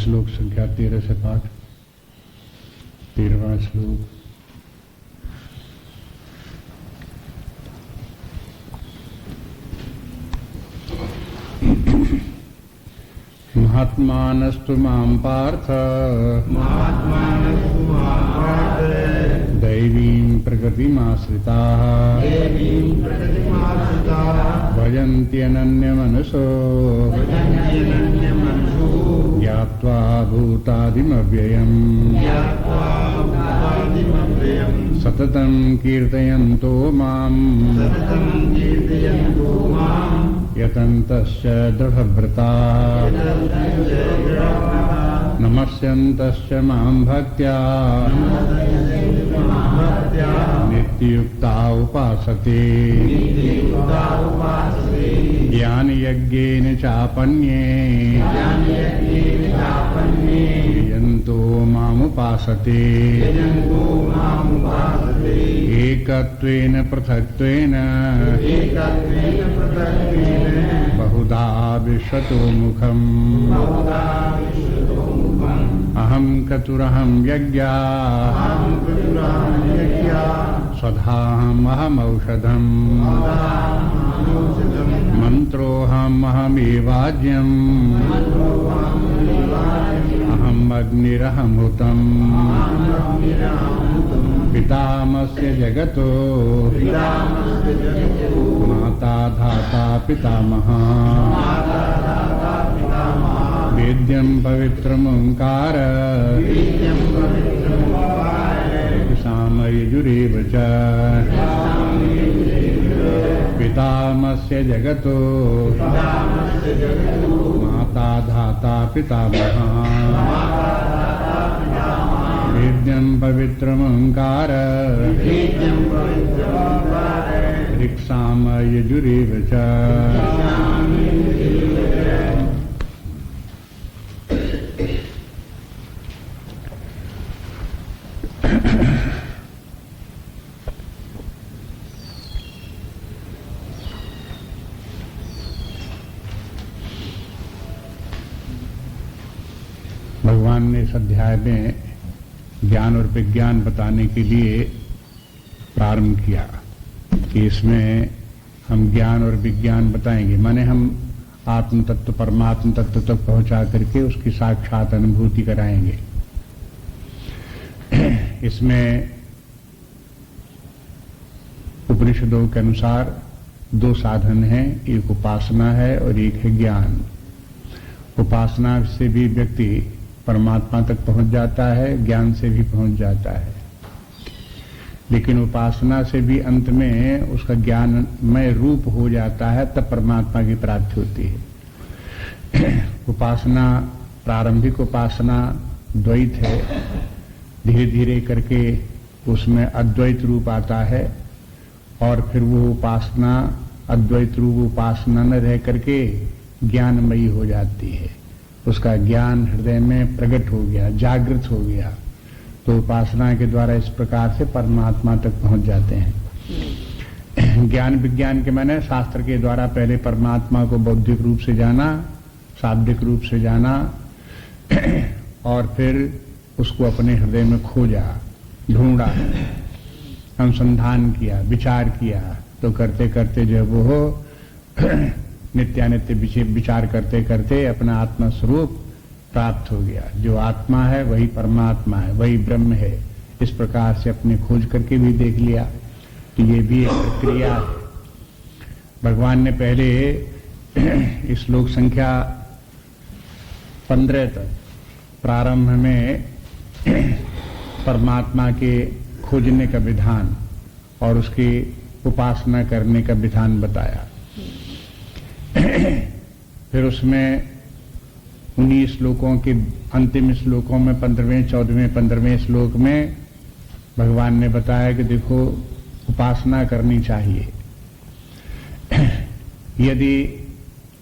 श्लोक संख्या 13 से पाठ। 13वां श्लोक। महात्मानस्तु मां पार्थ दैवीं प्रकृतिमाश्रिताः भजन्त्यनन्यमनसो ज्ञात्वा भूतादिमव्ययम् सततं कीर्तयन्तो माम् यतन्तश्च दृढव्रताः नमस्यन्तश्च मां भक्त्या नित्ययुक्ता उपासते ज्ञानयज्ञेन चापन्ये यजन्तो मामुपासते एकत्वेन पृथक्त्वेन बहुधा विश्वतो मुखम् अहं कतुरहं यज्ञा स्वधाहमहमौषधम् मन्त्रोऽहमहमेवाज्यम् अहम् अग्निरहमृतम् पितामहस्य जगतो माता धाता पितामहः वेद्यं पवित्रमोङ्कार सामयजुरेव च पितामहस्य जगतो माता धाता पितामहः वेद्यं पवित्रमोङ्कार ऋक्सामयजुरेव च। भगवान ने इस अध्याय में ज्ञान और विज्ञान बताने के लिए प्रारंभ किया कि इसमें हम ज्ञान और विज्ञान बताएंगे, माने हम आत्म तत्व परमात्म तत्व तक पहुंचा करके उसकी साक्षात अनुभूति कराएंगे। इसमें उपनिषदों के अनुसार दो साधन हैं, एक उपासना है और एक है ज्ञान। उपासना से भी व्यक्ति परमात्मा तक पहुंच जाता है, ज्ञान से भी पहुंच जाता है, लेकिन उपासना से भी अंत में उसका ज्ञानमय रूप हो जाता है, तब परमात्मा की प्राप्ति होती है। उपासना, प्रारंभिक उपासना द्वैत है, धीरे धीरे करके उसमें अद्वैत रूप आता है और फिर वो उपासना अद्वैत रूप उपासना न रह करके ज्ञानमयी हो जाती है। उसका ज्ञान हृदय में प्रकट हो गया, जागृत हो गया, तो उपासना के द्वारा इस प्रकार से परमात्मा तक पहुंच जाते हैं। ज्ञान विज्ञान के माने शास्त्र के द्वारा पहले परमात्मा को बौद्धिक रूप से जाना, शाब्दिक रूप से जाना और फिर उसको अपने हृदय में खोजा, ढूंढा, अनुसंधान किया, विचार किया, तो करते करते जो वो हो नित्यानित्य विचार करते करते अपना आत्मा स्वरूप प्राप्त हो गया। जो आत्मा है वही परमात्मा है, वही ब्रह्म है। इस प्रकार से अपने खोज करके भी देख लिया। तो ये भी एक प्रक्रिया है। भगवान ने पहले श्लोक संख्या 15 तक प्रारंभ में परमात्मा के खोजने का विधान और उसकी उपासना करने का विधान बताया। फिर उसमें 19 श्लोकों के अंतिम श्लोकों में 15वें, 14वें, 15वें श्लोक में भगवान ने बताया कि देखो उपासना करनी चाहिए। यदि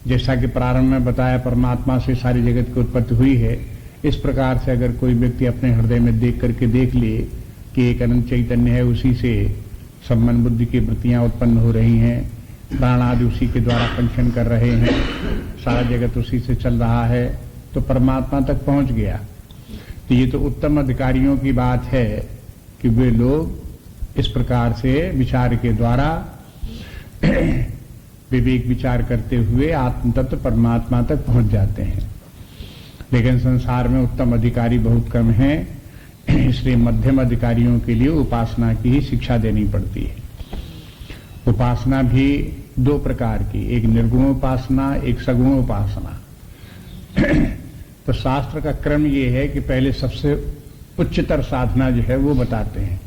जैसा कि प्रारंभ में बताया परमात्मा से सारी जगत की उत्पत्ति हुई है, इस प्रकार से अगर कोई व्यक्ति अपने हृदय में देख करके देख ले कि एक अनंत चैतन्य है, उसी से सब मन बुद्धि की वृत्तियां उत्पन्न हो रही हैं, प्राण आदि उसी के द्वारा फंक्शन कर रहे हैं, सारा जगत उसी से चल रहा है, तो परमात्मा तक पहुंच गया। तो ये तो उत्तम अधिकारियों की बात है कि वे लोग इस प्रकार से विचार के द्वारा विवेक विचार करते हुए आत्म तत्व परमात्मा तक पहुंच जाते हैं। लेकिन संसार में उत्तम अधिकारी बहुत कम हैं, इसलिए मध्यम अधिकारियों के लिए उपासना की ही शिक्षा देनी पड़ती है। उपासना भी दो प्रकार की, एक निर्गुण उपासना, एक सगुण उपासना। तो शास्त्र का क्रम ये है कि पहले सबसे उच्चतर साधना जो है वो बताते हैं,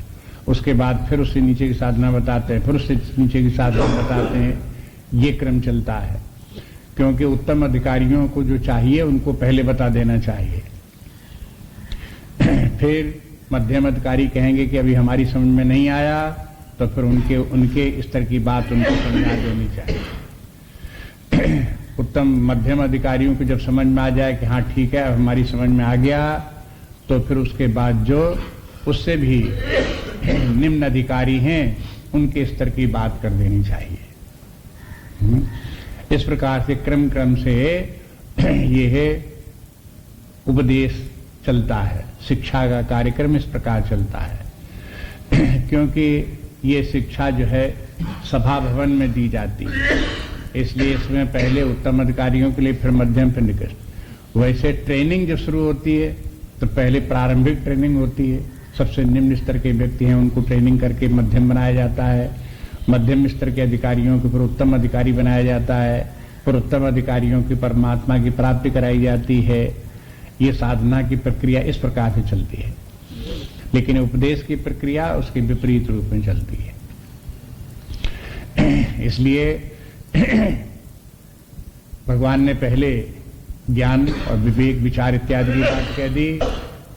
उसके बाद फिर उससे नीचे की साधना बताते हैं, फिर उससे नीचे की साधना बताते हैं। ये क्रम चलता है, क्योंकि उत्तम अधिकारियों को जो चाहिए उनको पहले बता देना चाहिए। फिर मध्यम अधिकारी कहेंगे कि अभी हमारी समझ में नहीं आया, तो फिर उनके स्तर की बात उनको समझा देनी चाहिए। उत्तम मध्यम अधिकारियों को जब समझ में आ जाए कि हाँ ठीक है, अब हमारी समझ में आ गया, तो फिर उसके बाद जो उससे भी निम्न अधिकारी हैं उनके स्तर की बात कर देनी चाहिए। इस प्रकार से क्रम क्रम से ये है उपदेश चलता है, शिक्षा का कार्यक्रम इस प्रकार चलता है। क्योंकि ये शिक्षा जो है सभा भवन में दी जाती है, इसलिए इसमें पहले उत्तम अधिकारियों के लिए, फिर मध्यम, फिर निकृष्ट। वैसे ट्रेनिंग जब शुरू होती है तो पहले प्रारंभिक ट्रेनिंग होती है, सबसे निम्न स्तर के व्यक्ति हैं उनको ट्रेनिंग करके मध्यम बनाया जाता है, मध्यम स्तर के अधिकारियों को फिर उत्तम अधिकारी बनाया जाता है, फिर उत्तम अधिकारियों की परमात्मा की प्राप्ति कराई जाती है। ये साधना की प्रक्रिया इस प्रकार से चलती है। लेकिन उपदेश की प्रक्रिया उसके विपरीत रूप में चलती है। इसलिए भगवान ने पहले ज्ञान और विवेक विचार इत्यादि की बात कह दी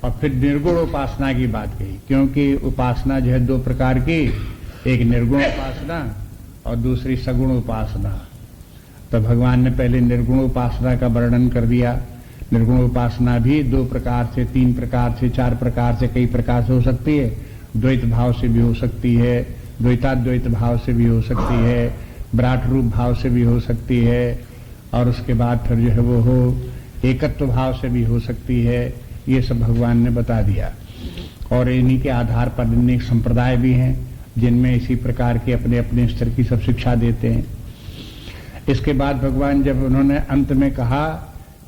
और फिर निर्गुण उपासना की बात कही, क्योंकि उपासना जो है दो प्रकार की, एक निर्गुण उपासना और दूसरी सगुण उपासना। तो भगवान ने पहले निर्गुण उपासना का वर्णन कर दिया। निर्गुण उपासना भी दो प्रकार से, तीन प्रकार से, चार प्रकार से, कई प्रकार से हो सकती है। द्वैत भाव से भी हो सकती है, द्वैताद्वैत भाव से भी हो सकती है, विराट रूप भाव से भी हो सकती है, और उसके बाद फिर जो है वो हो एकत्व भाव से भी हो सकती है। ये सब भगवान ने बता दिया। और इन्हीं के आधार पर अनेक संप्रदाय भी हैं जिनमें इसी प्रकार के अपने अपने स्तर की सब शिक्षा देते हैं। इसके बाद भगवान जब उन्होंने अंत में कहा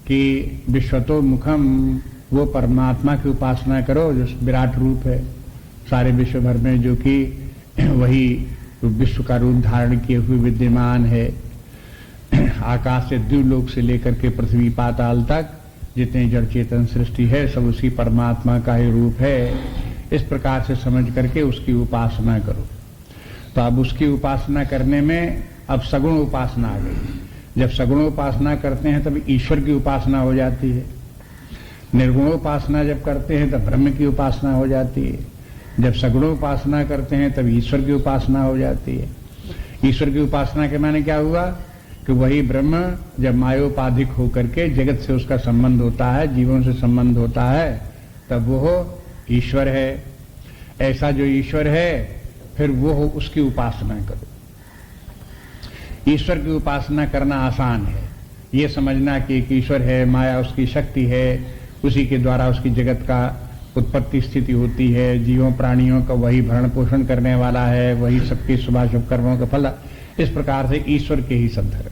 कि विश्वतो मुखम, वो परमात्मा की उपासना करो जो विराट रूप है सारे विश्व भर में, जो कि वही विश्व का रूप धारण किए हुए विद्यमान है। आकाश से द्युलोक से लेकर के पृथ्वी पाताल तक जितने जड़ चेतन सृष्टि है सब उसी परमात्मा का ही रूप है। इस प्रकार से समझ करके उसकी उपासना करो। तो अब उसकी उपासना करने में अब सगुण उपासना आ गई। जब सगुण उपासना करते हैं तब ईश्वर की उपासना हो जाती है। निर्गुण उपासना जब करते हैं तब ब्रह्म की उपासना हो जाती है। जब सगुण उपासना करते हैं तब ईश्वर की उपासना हो जाती है। ईश्वर की उपासना के माने क्या हुआ कि वही ब्रह्म जब मायोपाधिक होकर के जगत से उसका संबंध होता है, जीवों से संबंध होता है, तब वो ईश्वर है। ऐसा जो ईश्वर है फिर वो हो, उसकी उपासना करो। ईश्वर की उपासना करना आसान है। ये समझना कि एक ईश्वर है, माया उसकी शक्ति है, उसी के द्वारा उसकी जगत का उत्पत्ति स्थिति होती है, जीवों प्राणियों का वही भरण पोषण करने वाला है, वही सबके शुभाशुभ कर्मों का फल। इस प्रकार से ईश्वर के ही शब्द है।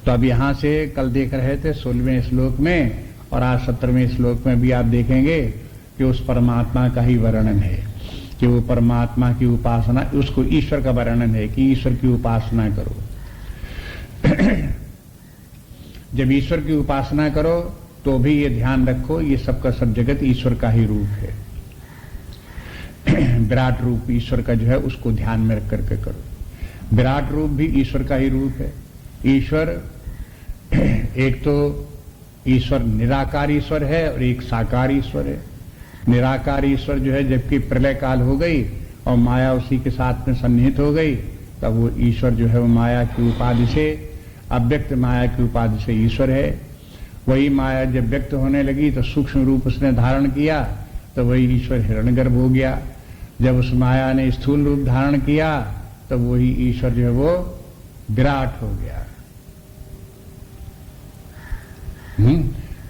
तो अब यहां से कल देख रहे थे 16वें श्लोक में और आज 17वें श्लोक में भी आप देखेंगे कि उस परमात्मा का ही वर्णन है कि वो परमात्मा की उपासना, उसको ईश्वर का वर्णन है कि ईश्वर की उपासना करो। जब ईश्वर की उपासना करो तो भी ये ध्यान रखो ये सबका सब जगत ईश्वर का ही रूप है। विराट रूप ईश्वर का जो है उसको ध्यान में रख करके करो। विराट रूप भी ईश्वर का ही रूप है। ईश्वर एक तो ईश्वर निराकार ईश्वर है और एक साकार ईश्वर है। निराकार ईश्वर जो है जबकि प्रलय काल हो गई और माया उसी के साथ में सन्निहित हो गई, तब वो ईश्वर जो है वो माया की उपाधि से, अव्यक्त माया की उपाधि से ईश्वर है। वही माया जब व्यक्त होने लगी तो सूक्ष्म रूप उसने धारण किया, तो वही ईश्वर हिरण्यगर्भ हो गया। जब उस माया ने स्थूल रूप धारण किया तो वही ईश्वर जो है वो विराट हो गया।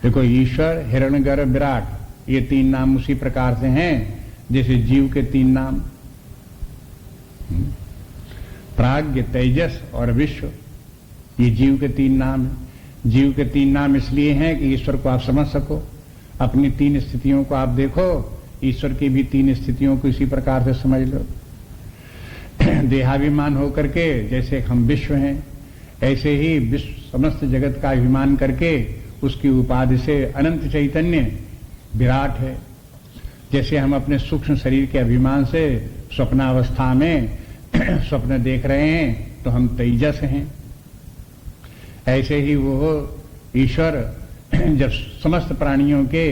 देखो, ईश्वर, हिरण्यगर्भ, विराट, ये 3 नाम उसी प्रकार से हैं जैसे जीव के 3 नाम, प्राज्ञ, तेजस और विश्व, ये जीव के 3 नाम हैं। जीव के 3 नाम इसलिए हैं कि ईश्वर को आप समझ सको, अपनी 3 स्थितियों को आप देखो, ईश्वर की भी 3 स्थितियों को इसी प्रकार से समझ लो। देहाभिमान होकर के जैसे हम विश्व हैं, ऐसे ही विश्व समस्त जगत का अभिमान करके उसकी उपाधि से अनंत चैतन्य विराट है। जैसे हम अपने सूक्ष्म शरीर के अभिमान से स्वप्नावस्था में स्वप्न देख रहे हैं तो हम तेजस हैं, ऐसे ही वो ईश्वर जब समस्त प्राणियों के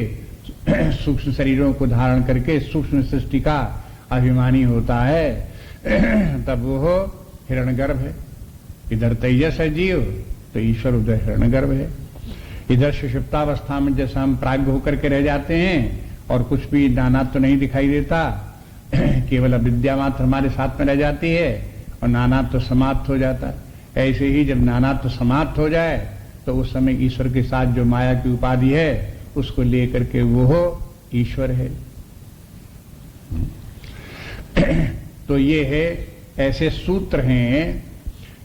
सूक्ष्म शरीरों को धारण करके सूक्ष्म सृष्टि का अभिमानी होता है तब वो हिरण्यगर्भ है। इधर तेजस है जीव, तो ईश्वर उधर हिरण्यगर्भ है। इधर सुषुप्तावस्था में जैसा हम प्राज्ञ होकर के रह जाते हैं और कुछ भी नानात्व तो नहीं दिखाई देता, केवल अविद्या मात्र हमारे साथ में रह जाती है और नानात्व तो समाप्त हो जाता है। ऐसे ही जब नानात्व तो समाप्त हो जाए तो उस समय ईश्वर के साथ जो माया की उपाधि है उसको लेकर के वो ईश्वर है। तो ये है, ऐसे सूत्र हैं,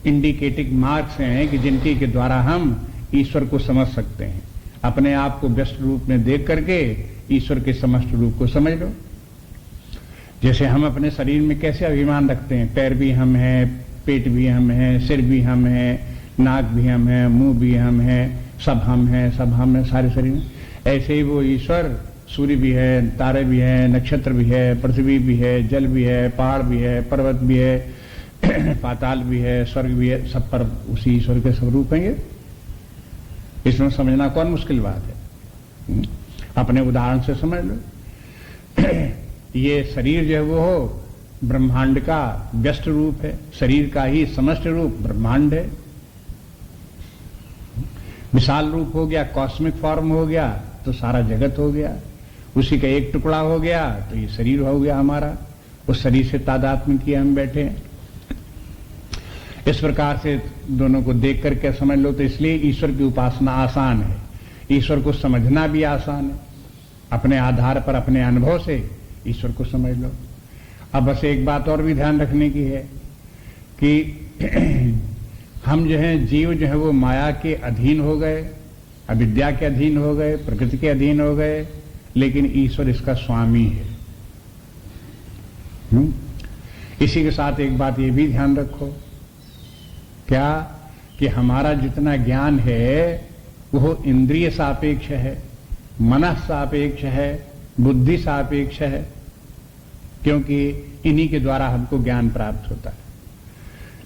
इंडिकेटिंग मार्क्स हैं कि जिनके के द्वारा हम ईश्वर को समझ सकते हैं। अपने आप को व्यस्त रूप में देख करके ईश्वर के समस्त रूप को समझ लो। जैसे हम अपने शरीर में कैसे अभिमान रखते हैं, पैर भी हम हैं, पेट भी हम हैं, सिर भी हम हैं, नाक भी हम हैं, मुंह भी हम हैं, सब हम हैं, सब हम हैं सारे शरीर में। ऐसे ही वो ईश्वर, सूर्य भी है, तारे भी हैं, नक्षत्र भी है, पृथ्वी भी है, जल भी है, पहाड़ भी है, पर्वत भी है, पाताल भी है, स्वर्ग भी है, सब पर उसी ईश्वर के स्वरूप हैं ये। इसमें समझना कौन मुश्किल बात है, अपने उदाहरण से समझ लो। ये शरीर जो है वो ब्रह्मांड का व्यस्त रूप है, शरीर का ही समस्त रूप ब्रह्मांड है। विशाल रूप हो गया, कॉस्मिक फॉर्म हो गया तो सारा जगत हो गया, उसी का एक टुकड़ा हो गया तो ये शरीर हो गया हमारा, उस शरीर से तादात्म्य किए हम बैठे हैं। इस प्रकार से दोनों को देख करके समझ लो। तो इसलिए ईश्वर की उपासना आसान है, ईश्वर को समझना भी आसान है। अपने आधार पर, अपने अनुभव से ईश्वर को समझ लो। अब बस एक बात और भी ध्यान रखने की है कि हम जो है, जीव जो है वो माया के अधीन हो गए, अविद्या के अधीन हो गए, प्रकृति के अधीन हो गए, लेकिन ईश्वर इसका स्वामी है। इसी के साथ एक बात ये भी ध्यान रखो, क्या कि हमारा जितना ज्ञान है वो इंद्रिय सापेक्ष है, मन सापेक्ष है, बुद्धि सापेक्ष है, क्योंकि इन्हीं के द्वारा हमको ज्ञान प्राप्त होता है।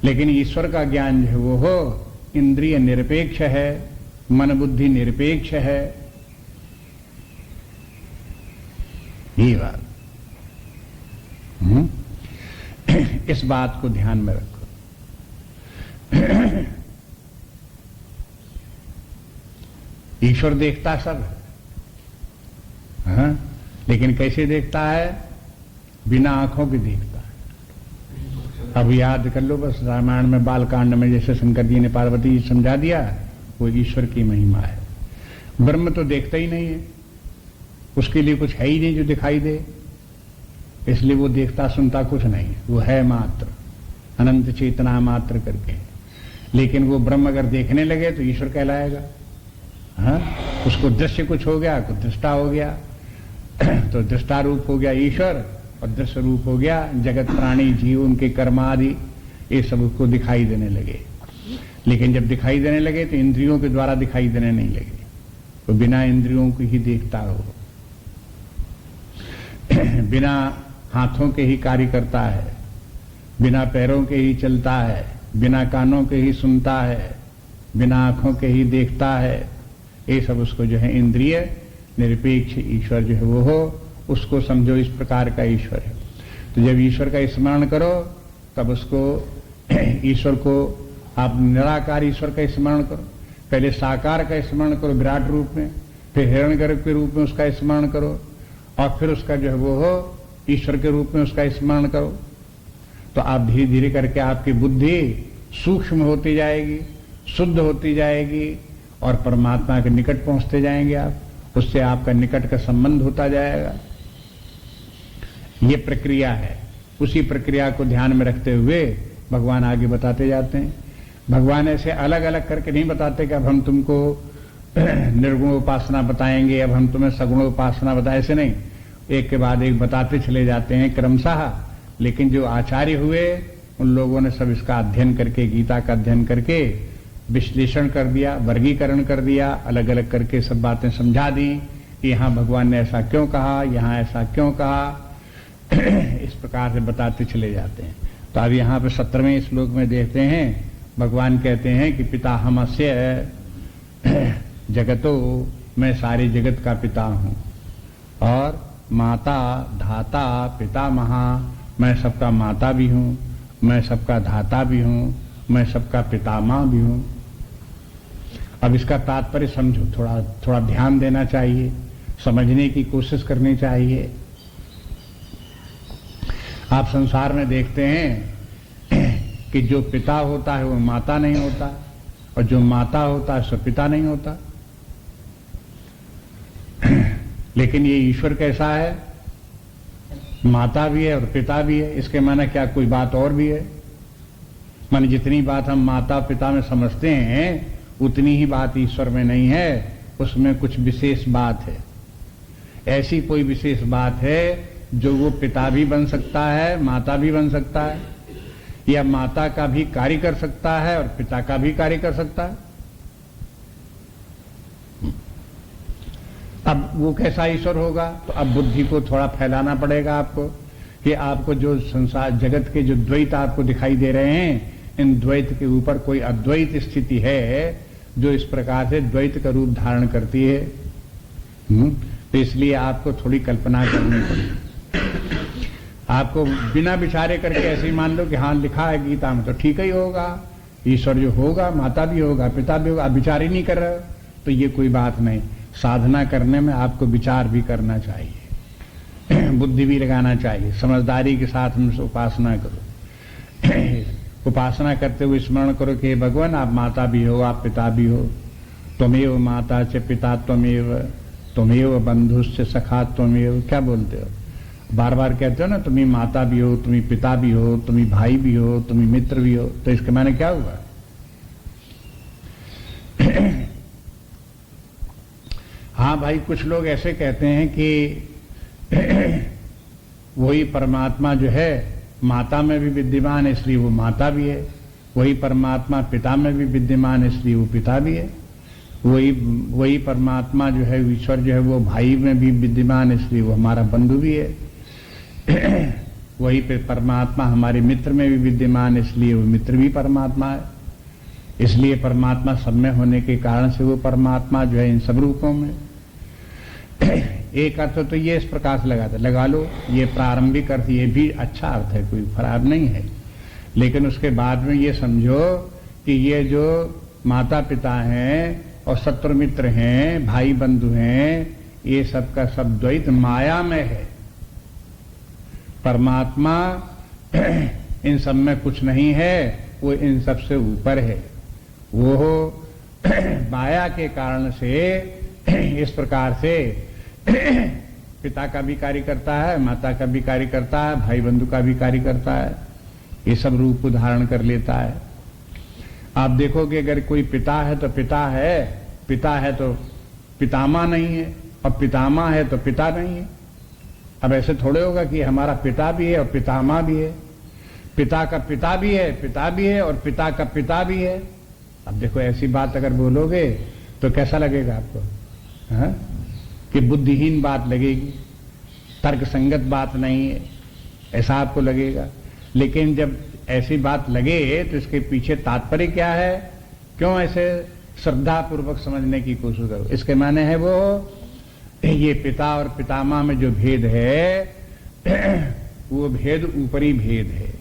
लेकिन ईश्वर का ज्ञान जो है वो इंद्रिय निरपेक्ष है, मन बुद्धि निरपेक्ष है। ये बात, इस बात को ध्यान में रखो। ईश्वर देखता सब है, हाँ? लेकिन कैसे देखता है? बिना आंखों के देखता है। अब याद कर लो बस, रामायण में बालकांड में जैसे शंकर जी ने पार्वती जी समझा दिया, वो ईश्वर की महिमा है। ब्रह्म तो देखता ही नहीं है, उसके लिए कुछ है ही नहीं जो दिखाई दे, इसलिए वो देखता सुनता कुछ नहीं है, वो है मात्र, अनंत चेतना मात्र करके। लेकिन वो ब्रह्म अगर देखने लगे तो ईश्वर कहलाएगा। हाँ, उसको दृश्य कुछ हो गया, कुछ दृष्टा हो गया, तो दृष्टा रूप हो गया ईश्वर और दृश्य रूप हो गया जगत, प्राणी, जीव, उनके कर्म आदि, ये सब उसको दिखाई देने लगे। लेकिन जब दिखाई देने लगे तो इंद्रियों के द्वारा दिखाई देने नहीं लगे, तो बिना इंद्रियों को ही देखता हो, बिना हाथों के ही कार्य करता है, बिना पैरों के ही चलता है, बिना कानों के ही सुनता है, बिना आंखों के ही देखता है। ये सब उसको जो है इंद्रिय निरपेक्ष ईश्वर जो है वो हो, उसको समझो इस प्रकार का ईश्वर है। तो जब ईश्वर का स्मरण करो तब उसको, ईश्वर को आप निराकार ईश्वर का स्मरण करो, पहले साकार का स्मरण करो विराट रूप में, फिर हिरण्यगर्भ के रूप में उसका स्मरण करो, और फिर उसका जो है वो हो ईश्वर के रूप में उसका स्मरण करो। तो आप धीरे धीरे करके आपकी बुद्धि सूक्ष्म होती जाएगी, शुद्ध होती जाएगी, और परमात्मा के निकट पहुंचते जाएंगे आप, उससे आपका निकट का संबंध होता जाएगा। ये प्रक्रिया है। उसी प्रक्रिया को ध्यान में रखते हुए भगवान आगे बताते जाते हैं। भगवान ऐसे अलग अलग करके नहीं बताते कि अब हम तुमको निर्गुण उपासना बताएंगे, अब हम तुम्हें सगुण उपासना बताए, ऐसे नहीं, एक के बाद एक बताते चले जाते हैं क्रमशः। लेकिन जो आचार्य हुए उन लोगों ने सब इसका अध्ययन करके, गीता का अध्ययन करके विश्लेषण कर दिया, वर्गीकरण कर दिया, अलग अलग करके सब बातें समझा दी कि यहां भगवान ने ऐसा क्यों कहा, यहां ऐसा क्यों कहा। इस प्रकार से बताते चले जाते हैं। तो अब यहां पर 17वें श्लोक में देखते हैं भगवान कहते हैं कि पिता हमस्य जगतो, मैं सारे जगत का पिता हूं, और माता धाता पितामहा, मैं सबका माता भी हूं, मैं सबका धाता भी हूं, मैं सबका पितामह भी हूं। अब इसका तात्पर्य समझो, थोड़ा थोड़ा ध्यान देना चाहिए, समझने की कोशिश करनी चाहिए। आप संसार में देखते हैं कि जो पिता होता है वो माता नहीं होता, और जो माता होता है सो पिता नहीं होता। लेकिन ये ईश्वर कैसा है, माता भी है और पिता भी है। इसके माने क्या कोई बात और भी है? माने जितनी बात हम माता पिता में समझते हैं उतनी ही बात ईश्वर में नहीं है, उसमें कुछ विशेष बात है। ऐसी कोई विशेष बात है जो वो पिता भी बन सकता है, माता भी बन सकता है, या माता का भी कार्य कर सकता है और पिता का भी कार्य कर सकता है। अब वो कैसा ईश्वर होगा? तो अब बुद्धि को थोड़ा फैलाना पड़ेगा आपको, कि आपको जो संसार जगत के जो द्वैत आपको दिखाई दे रहे हैं, इन द्वैत के ऊपर कोई अद्वैत स्थिति है जो इस प्रकार से द्वैत का रूप धारण करती है। तो इसलिए आपको थोड़ी कल्पना करनी पड़ेगी। आपको बिना विचारे करके ऐसे ही मान लो कि हाँ लिखा है गीता में तो ठीक ही होगा, ईश्वर जो होगा माता भी होगा पिता भी होगा। आप विचार ही नहीं कर रहे हो तो ये कोई बात नहीं। साधना करने में आपको विचार भी करना चाहिए, बुद्धि भी लगाना चाहिए, समझदारी के साथ में उपासना करो। उपासना करते हुए स्मरण करो कि भगवान आप माता भी हो, आप पिता भी हो। त्वमेव माता च पिता त्वमेव, त्वमेव बंधुश्च सखा त्वमेव। क्या बोलते हो? बार बार कहते हो ना, तुम्ही माता भी हो, तुम्ही पिता भी हो, तुम्ही भाई भी हो, तुम्ही मित्र भी हो। तो इसके माने क्या हुआ? हाँ भाई, कुछ लोग ऐसे कहते हैं कि वही परमात्मा जो है माता में भी विद्यमान है इसलिए वो माता भी है, वही परमात्मा पिता में भी विद्यमान है इसलिए वो पिता भी है, वही परमात्मा जो है ईश्वर जो है वो भाई में भी विद्यमान है इसलिए वो हमारा बंधु भी है, वही पे परमात्मा हमारे मित्र में भी विद्यमान है इसलिए वो मित्र भी परमात्मा है। इसलिए परमात्मा सब में होने के कारण से वो परमात्मा जो है इन सब रूपों में। एक अर्थ तो ये इस प्रकार से लगा लो, ये प्रारंभिक अर्थ, ये भी अच्छा अर्थ है, कोई खराब नहीं है। लेकिन उसके बाद में ये समझो कि ये जो माता पिता हैं और शत्रु मित्र हैं, भाई बंधु हैं, ये सब का सब द्वैत माया में है। परमात्मा इन सब में कुछ नहीं है, वो इन सब से ऊपर है। वो माया के कारण से इस प्रकार से पिता का भी कार्य करता है, माता का भी कार्य करता है, भाई बंधु का भी कार्य करता है, ये सब रूप धारण कर लेता है। आप देखोगे अगर कोई पिता है तो पिता है तो पितामह नहीं है, और पितामह है तो पिता नहीं है। अब ऐसे थोड़े होगा कि हमारा पिता भी है और पितामह भी है, पिता का पिता भी है, पिता भी है और पिता का पिता भी है। अब देखो ऐसी बात अगर बोलोगे तो कैसा लगेगा आपको? हाँ? कि बुद्धिहीन बात लगेगी, तर्क संगत बात नहीं है, ऐसा आपको लगेगा। लेकिन जब ऐसी बात लगे तो इसके पीछे तात्पर्य क्या है, क्यों ऐसे श्रद्धा पूर्वक समझने की कोशिश करो। इसके माने है वो ये पिता और पितामह में जो भेद है वो भेद ऊपरी भेद है।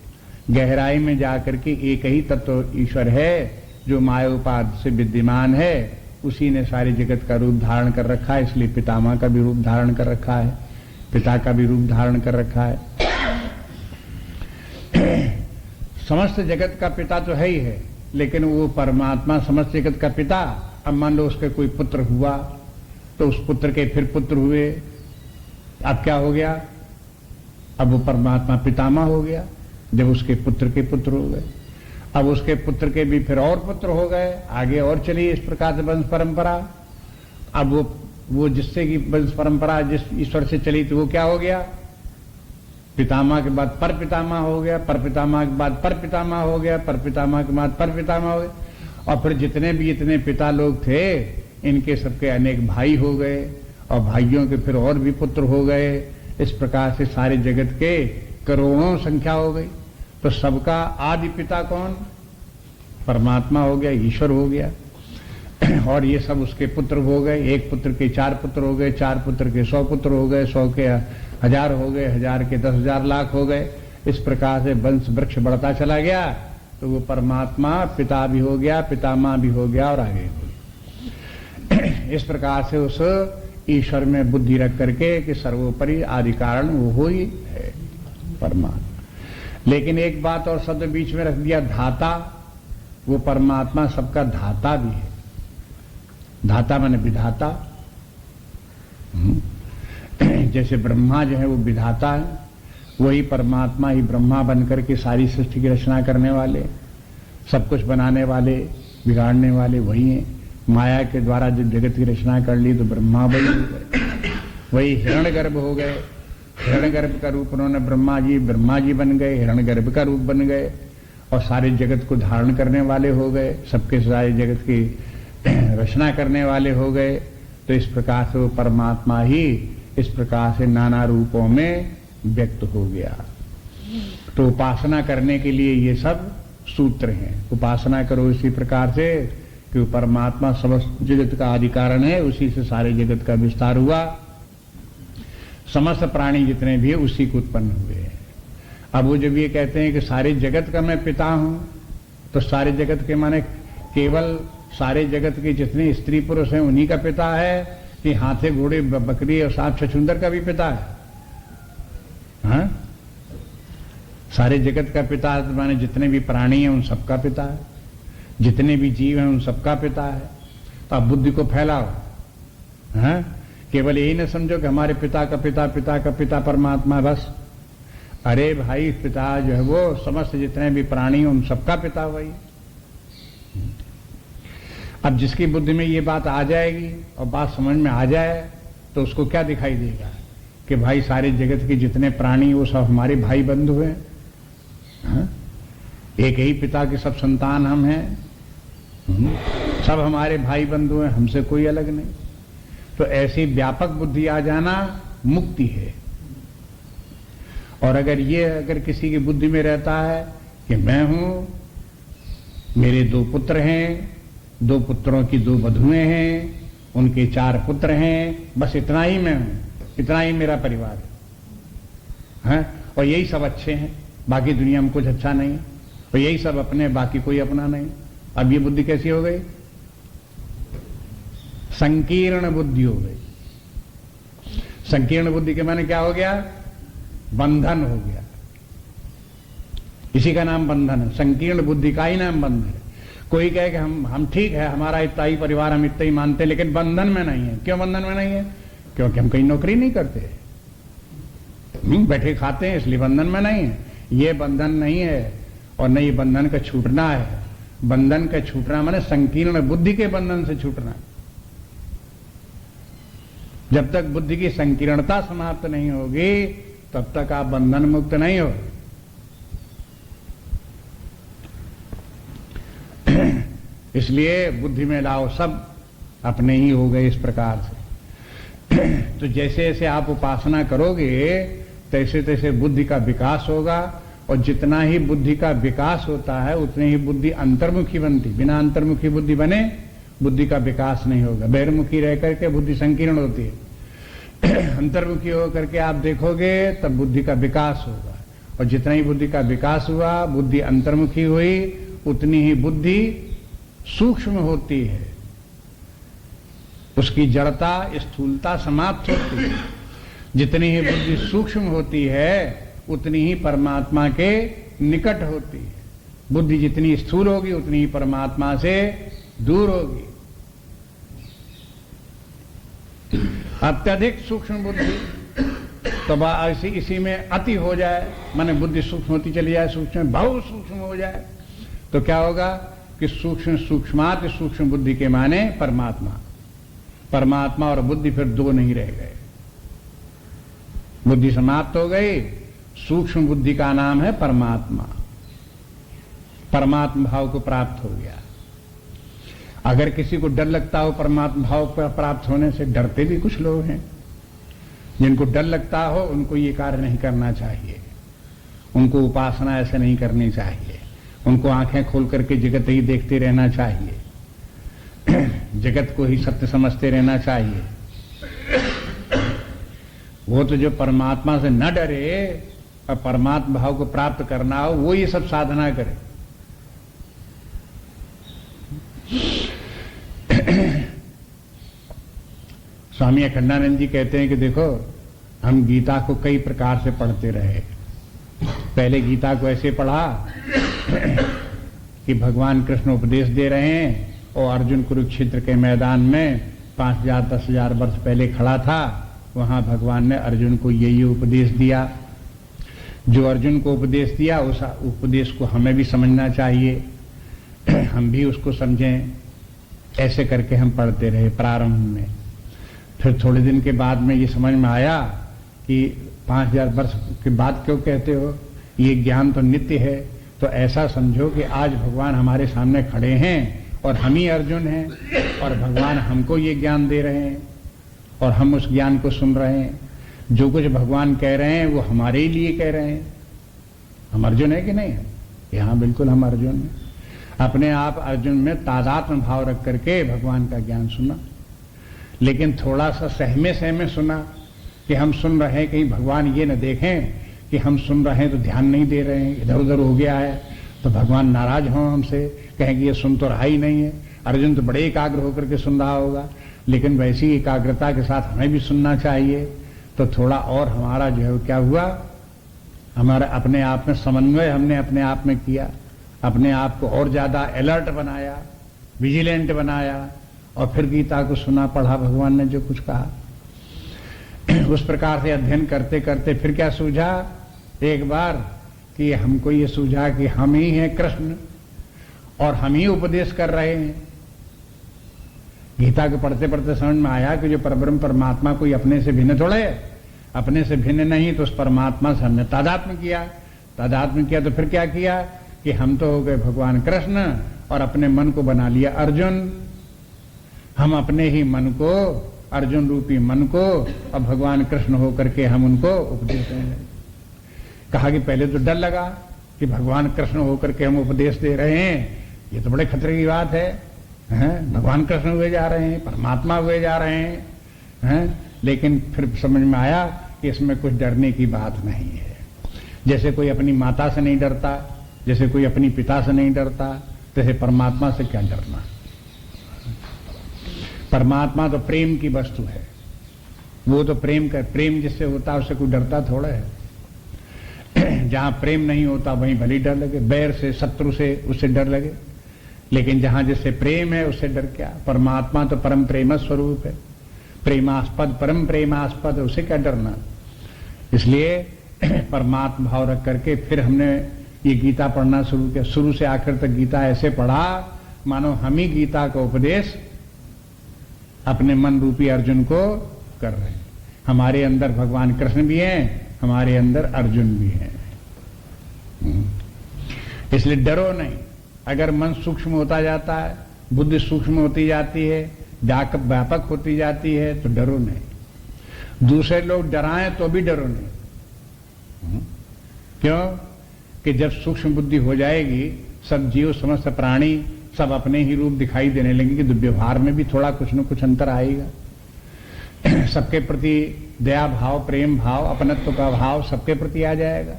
गहराई में जाकर के एक ही तत्व ईश्वर है जो माया उपाधि से विद्यमान है, उसी ने सारे जगत का रूप धारण कर रखा है। इसलिए पितामह का भी रूप धारण कर रखा है, पिता का भी रूप धारण कर रखा है। समस्त जगत का पिता तो है ही है, लेकिन वो परमात्मा समस्त जगत का पिता अब मान लो उसके कोई पुत्र हुआ, तो उस पुत्र के फिर पुत्र हुए, अब क्या हो गया? अब वो परमात्मा पितामह हो गया, जब उसके पुत्र के पुत्र हो गए। अब उसके पुत्र के भी फिर और पुत्र हो गए, आगे और चली इस प्रकार से वंश परंपरा। अब वो जिससे की वंश परंपरा जिस ईश्वर से चली थी वो क्या हो गया? पितामह के बाद पर पितामह हो गया, पर पितामह के बाद पर पितामह हो गया, पर पितामह के बाद पर पितामह हो गया, और फिर जितने भी इतने पिता लोग थे इनके सबके अनेक भाई हो गए, और भाइयों के फिर और भी पुत्र हो गए। इस प्रकार से सारे जगत के करोड़ों संख्या हो गई। तो सबका आदि पिता कौन? परमात्मा हो गया, ईश्वर हो गया। और ये सब उसके पुत्र हो गए, एक पुत्र के 4 पुत्र हो गए, 4 पुत्र के 100 पुत्र हो गए, 100 के 1000 हो गए, 1000 के 10,000 लाख हो गए। इस प्रकार से वंश वृक्ष बढ़ता चला गया। तो वो परमात्मा पिता भी हो गया, पितामह भी हो गया, और आगे हो गया। इस प्रकार से उस ईश्वर में बुद्धि रख करके कि सर्वोपरि आदि कारण वो ही है परमात्मा। लेकिन एक बात और शब्द बीच में रख दिया, धाता। वो परमात्मा सबका धाता भी है। धाता माने विधाता। जैसे ब्रह्मा जो है वो विधाता है, वही परमात्मा ही ब्रह्मा बनकर के सारी सृष्टि की रचना करने वाले, सब कुछ बनाने वाले, बिगाड़ने वाले वही हैं। माया के द्वारा जब जगत की रचना कर ली तो ब्रह्मा वही हो गए, वही हिरण्यगर्भ हो गए। हिरण्यगर्भ का रूप उन्होंने ब्रह्मा जी बन गए, हिरण्यगर्भ का रूप बन गए, और सारे जगत को धारण करने वाले हो गए, सबके सारे जगत की रचना करने वाले हो गए। तो इस प्रकार से वो परमात्मा ही इस प्रकार से नाना रूपों में व्यक्त हो गया। तो उपासना करने के लिए ये सब सूत्र हैं। उपासना करो इसी प्रकार से कि परमात्मा समस्त जगत का आदि कारण है, उसी से सारे जगत का विस्तार हुआ, समस्त प्राणी जितने भी उसी को उत्पन्न हुए। अब वो जब ये कहते हैं कि सारे जगत का मैं पिता हूं, तो सारे जगत के माने केवल सारे जगत के जितने स्त्री पुरुष हैं उन्हीं का पिता है, कि हाथे घोड़े बकरी और सांप छछूंदर का भी पिता है? हाँ? सारे जगत का पिता है माने जितने भी प्राणी हैं उन सबका पिता है, जितने भी जीव हैं उन सबका पिता है। तो आप बुद्धि को फैलाओ। हाँ? केवल यही न समझो कि हमारे पिता का पिता, पिता का पिता परमात्मा बस। अरे भाई, पिता जो है वो समस्त जितने भी प्राणी हैं उन सबका पिता वही। अब जिसकी बुद्धि में ये बात आ जाएगी और बात समझ में आ जाए तो उसको क्या दिखाई देगा कि भाई सारे जगत के जितने प्राणी वो सब हमारे भाई बंधु हैं। हाँ? एक ही पिता के सब संतान हम हैं, सब हमारे भाई बंधु हैं, हमसे कोई अलग नहीं। तो ऐसी व्यापक बुद्धि आ जाना मुक्ति है। और अगर किसी की बुद्धि में रहता है कि मैं हूं, मेरे 2 पुत्र हैं, 2 पुत्रों की 2 वधुएं हैं, उनके 4 पुत्र हैं, बस इतना ही मैं हूं, इतना ही मेरा परिवार है, और यही सब अच्छे हैं, बाकी दुनिया में कुछ अच्छा नहीं है, और यही सब अपने, बाकी कोई अपना नहीं। अब ये बुद्धि कैसी हो गई? संकीर्ण बुद्धि हो गई। संकीर्ण बुद्धि के माने क्या हो गया? बंधन हो गया। इसी का नाम बंधन है। संकीर्ण बुद्धि का ही नाम बंधन है। कोई कहे कि हम ठीक है, हमारा इतना ही परिवार, हम इतना ही मानते हैं, लेकिन बंधन में नहीं है। क्यों बंधन में नहीं है? क्योंकि हम कहीं नौकरी नहीं करते, बैठे खाते हैं, इसलिए बंधन में नहीं है। ये बंधन नहीं है, और न ये बंधन का छूटना है। बंधन का छूटना माने संकीर्ण बुद्धि के बंधन से छूटना। जब तक बुद्धि की संकीर्णता समाप्त नहीं होगी तब तक आप बंधन मुक्त नहीं हो। इसलिए बुद्धि में लाओ, सब अपने ही हो गए इस प्रकार से। तो जैसे जैसे आप उपासना करोगे तैसे तैसे बुद्धि का विकास होगा, और जितना ही बुद्धि का विकास होता है उतनी ही बुद्धि अंतर्मुखी बनती। बिना अंतर्मुखी बुद्धि बने बुद्धि का विकास नहीं होगा। बहिर्मुखी रह करके बुद्धि संकीर्ण होती है। अंतर्मुखी होकर के आप देखोगे तब बुद्धि का विकास होगा, और जितना ही बुद्धि का विकास हुआ, बुद्धि अंतर्मुखी हुई, उतनी ही बुद्धि सूक्ष्म होती है, उसकी जड़ता, स्थूलता समाप्त होती है। जितनी ही बुद्धि सूक्ष्म होती है उतनी ही परमात्मा के निकट होती है। बुद्धि जितनी स्थूल होगी उतनी ही परमात्मा से दूर होगी। अत्यधिक सूक्ष्म बुद्धि तो ऐसी इसी में अति हो जाए, माने बुद्धि सूक्ष्म होती चली जाए, सूक्ष्म बहुत सूक्ष्म हो जाए, तो क्या होगा कि सूक्ष्म सूक्ष्मात सूक्ष्म बुद्धि के माने परमात्मा, परमात्मा और बुद्धि फिर दो नहीं रह गए, बुद्धि समाप्त हो गई, सूक्ष्म बुद्धि का नाम है परमात्मा, परमात्मा भाव को प्राप्त हो गया। अगर किसी को डर लगता हो परमात्मा भाव प्राप्त होने से, डरते भी कुछ लोग हैं, जिनको डर लगता हो उनको ये कार्य नहीं करना चाहिए, उनको उपासना ऐसे नहीं करनी चाहिए, उनको आंखें खोल करके जगत ही देखते रहना चाहिए, जगत को ही सत्य समझते रहना चाहिए। वो तो जो परमात्मा से न डरे और परमात्मा भाव को प्राप्त करना हो, वो ये सब साधना करे। स्वामी अखंडानंद जी कहते हैं कि देखो, हम गीता को कई प्रकार से पढ़ते रहे। पहले गीता को ऐसे पढ़ा कि भगवान कृष्ण उपदेश दे रहे हैं और अर्जुन कुरुक्षेत्र के मैदान में 5000-10,000 वर्ष पहले खड़ा था, वहां भगवान ने अर्जुन को ये उपदेश दिया। जो अर्जुन को उपदेश दिया उस उपदेश को हमें भी समझना चाहिए, हम भी उसको समझें। ऐसे करके हम पढ़ते रहे प्रारंभ में। फिर थोड़े दिन के बाद में ये समझ में आया कि 5000 वर्ष के बाद क्यों कहते हो, ये ज्ञान तो नित्य है। तो ऐसा समझो कि आज भगवान हमारे सामने खड़े हैं और हम ही अर्जुन हैं और भगवान हमको ये ज्ञान दे रहे हैं और हम उस ज्ञान को सुन रहे हैं। जो कुछ भगवान कह रहे हैं वो हमारे ही लिए कह रहे हैं। हम अर्जुन है कि नहीं है? यहाँ बिल्कुल हम अर्जुन हैं। अपने आप अर्जुन में तादात्म्य भाव रख करके भगवान का ज्ञान सुना, लेकिन थोड़ा सा सहमे सहमे सुना कि हम सुन रहे हैं, कहीं भगवान ये न देखें कि हम सुन रहे हैं तो ध्यान नहीं दे रहे हैं, इधर उधर हो गया है, तो भगवान नाराज हों हमसे, कहेंगे ये सुन तो रहा ही नहीं है। अर्जुन तो बड़े एकाग्र होकर के सुन रहा होगा, लेकिन वैसी एकाग्रता के साथ हमें भी सुनना चाहिए। तो थोड़ा और हमारा जो है क्या हुआ, हमारा अपने आप में समन्वय हमने अपने आप में किया, अपने आप को और ज्यादा अलर्ट बनाया, विजिलेंट बनाया, और फिर गीता को सुना पढ़ा भगवान ने जो कुछ कहा। उस प्रकार से अध्ययन करते करते फिर क्या सूझा एक बार कि हमको ये सूझा कि हम ही हैं कृष्ण और हम ही उपदेश कर रहे हैं। गीता को पढ़ते पढ़ते समझ में आया कि जो परब्रह्म परमात्मा कोई अपने से भिन्न थोड़े है, अपने से भिन्न नहीं, तो उस परमात्मा से हमने तादात्म्य किया। तादात्म्य किया तो फिर क्या किया कि हम तो हो गए भगवान कृष्ण और अपने मन को बना लिया अर्जुन। हम अपने ही मन को, अर्जुन रूपी मन को, और भगवान कृष्ण होकर के हम उनको उपदेश देंगे। कहा कि पहले तो डर लगा कि भगवान कृष्ण होकर के हम उपदेश दे रहे हैं, ये तो बड़े खतरे की बात है, भगवान कृष्ण हुए जा रहे हैं, परमात्मा हुए जा रहे हैं। लेकिन फिर समझ में आया कि इसमें कुछ डरने की बात नहीं है। जैसे कोई अपनी माता से नहीं डरता, जैसे कोई अपनी पिता से नहीं डरता, तैसे परमात्मा से क्या डरना। परमात्मा तो प्रेम की वस्तु है, वो तो प्रेम जिससे होता है उससे कोई डरता थोड़ा है। जहां प्रेम नहीं होता वहीं भली डर लगे, बैर से, शत्रु से, उससे डर लगे, लेकिन जहां जिससे प्रेम है उससे डर क्या। परमात्मा तो परम प्रेम स्वरूप है, प्रेमास्पद, परम प्रेमास्पद, उसे क्या डरना। इसलिए परमात्मा भाव रख करके फिर हमने ये गीता पढ़ना शुरू किया। शुरू से आखिर तक गीता ऐसे पढ़ा मानो हम ही गीता का उपदेश अपने मन रूपी अर्जुन को कर रहे हैं। हमारे अंदर भगवान कृष्ण भी हैं, हमारे अंदर अर्जुन भी हैं। इसलिए डरो नहीं। अगर मन सूक्ष्म होता जाता है, बुद्धि सूक्ष्म होती जाती है, व्यापक होती जाती है, तो डरो नहीं। दूसरे लोग डराएं तो भी डरो नहीं। क्यों कि जब सूक्ष्म बुद्धि हो जाएगी, सब जीव समस्त प्राणी सब अपने ही रूप दिखाई देने लगेंगे, तो व्यवहार में भी थोड़ा कुछ न कुछ अंतर आएगा। सबके प्रति दया भाव, प्रेम भाव, अपनत्व का भाव सबके प्रति आ जाएगा।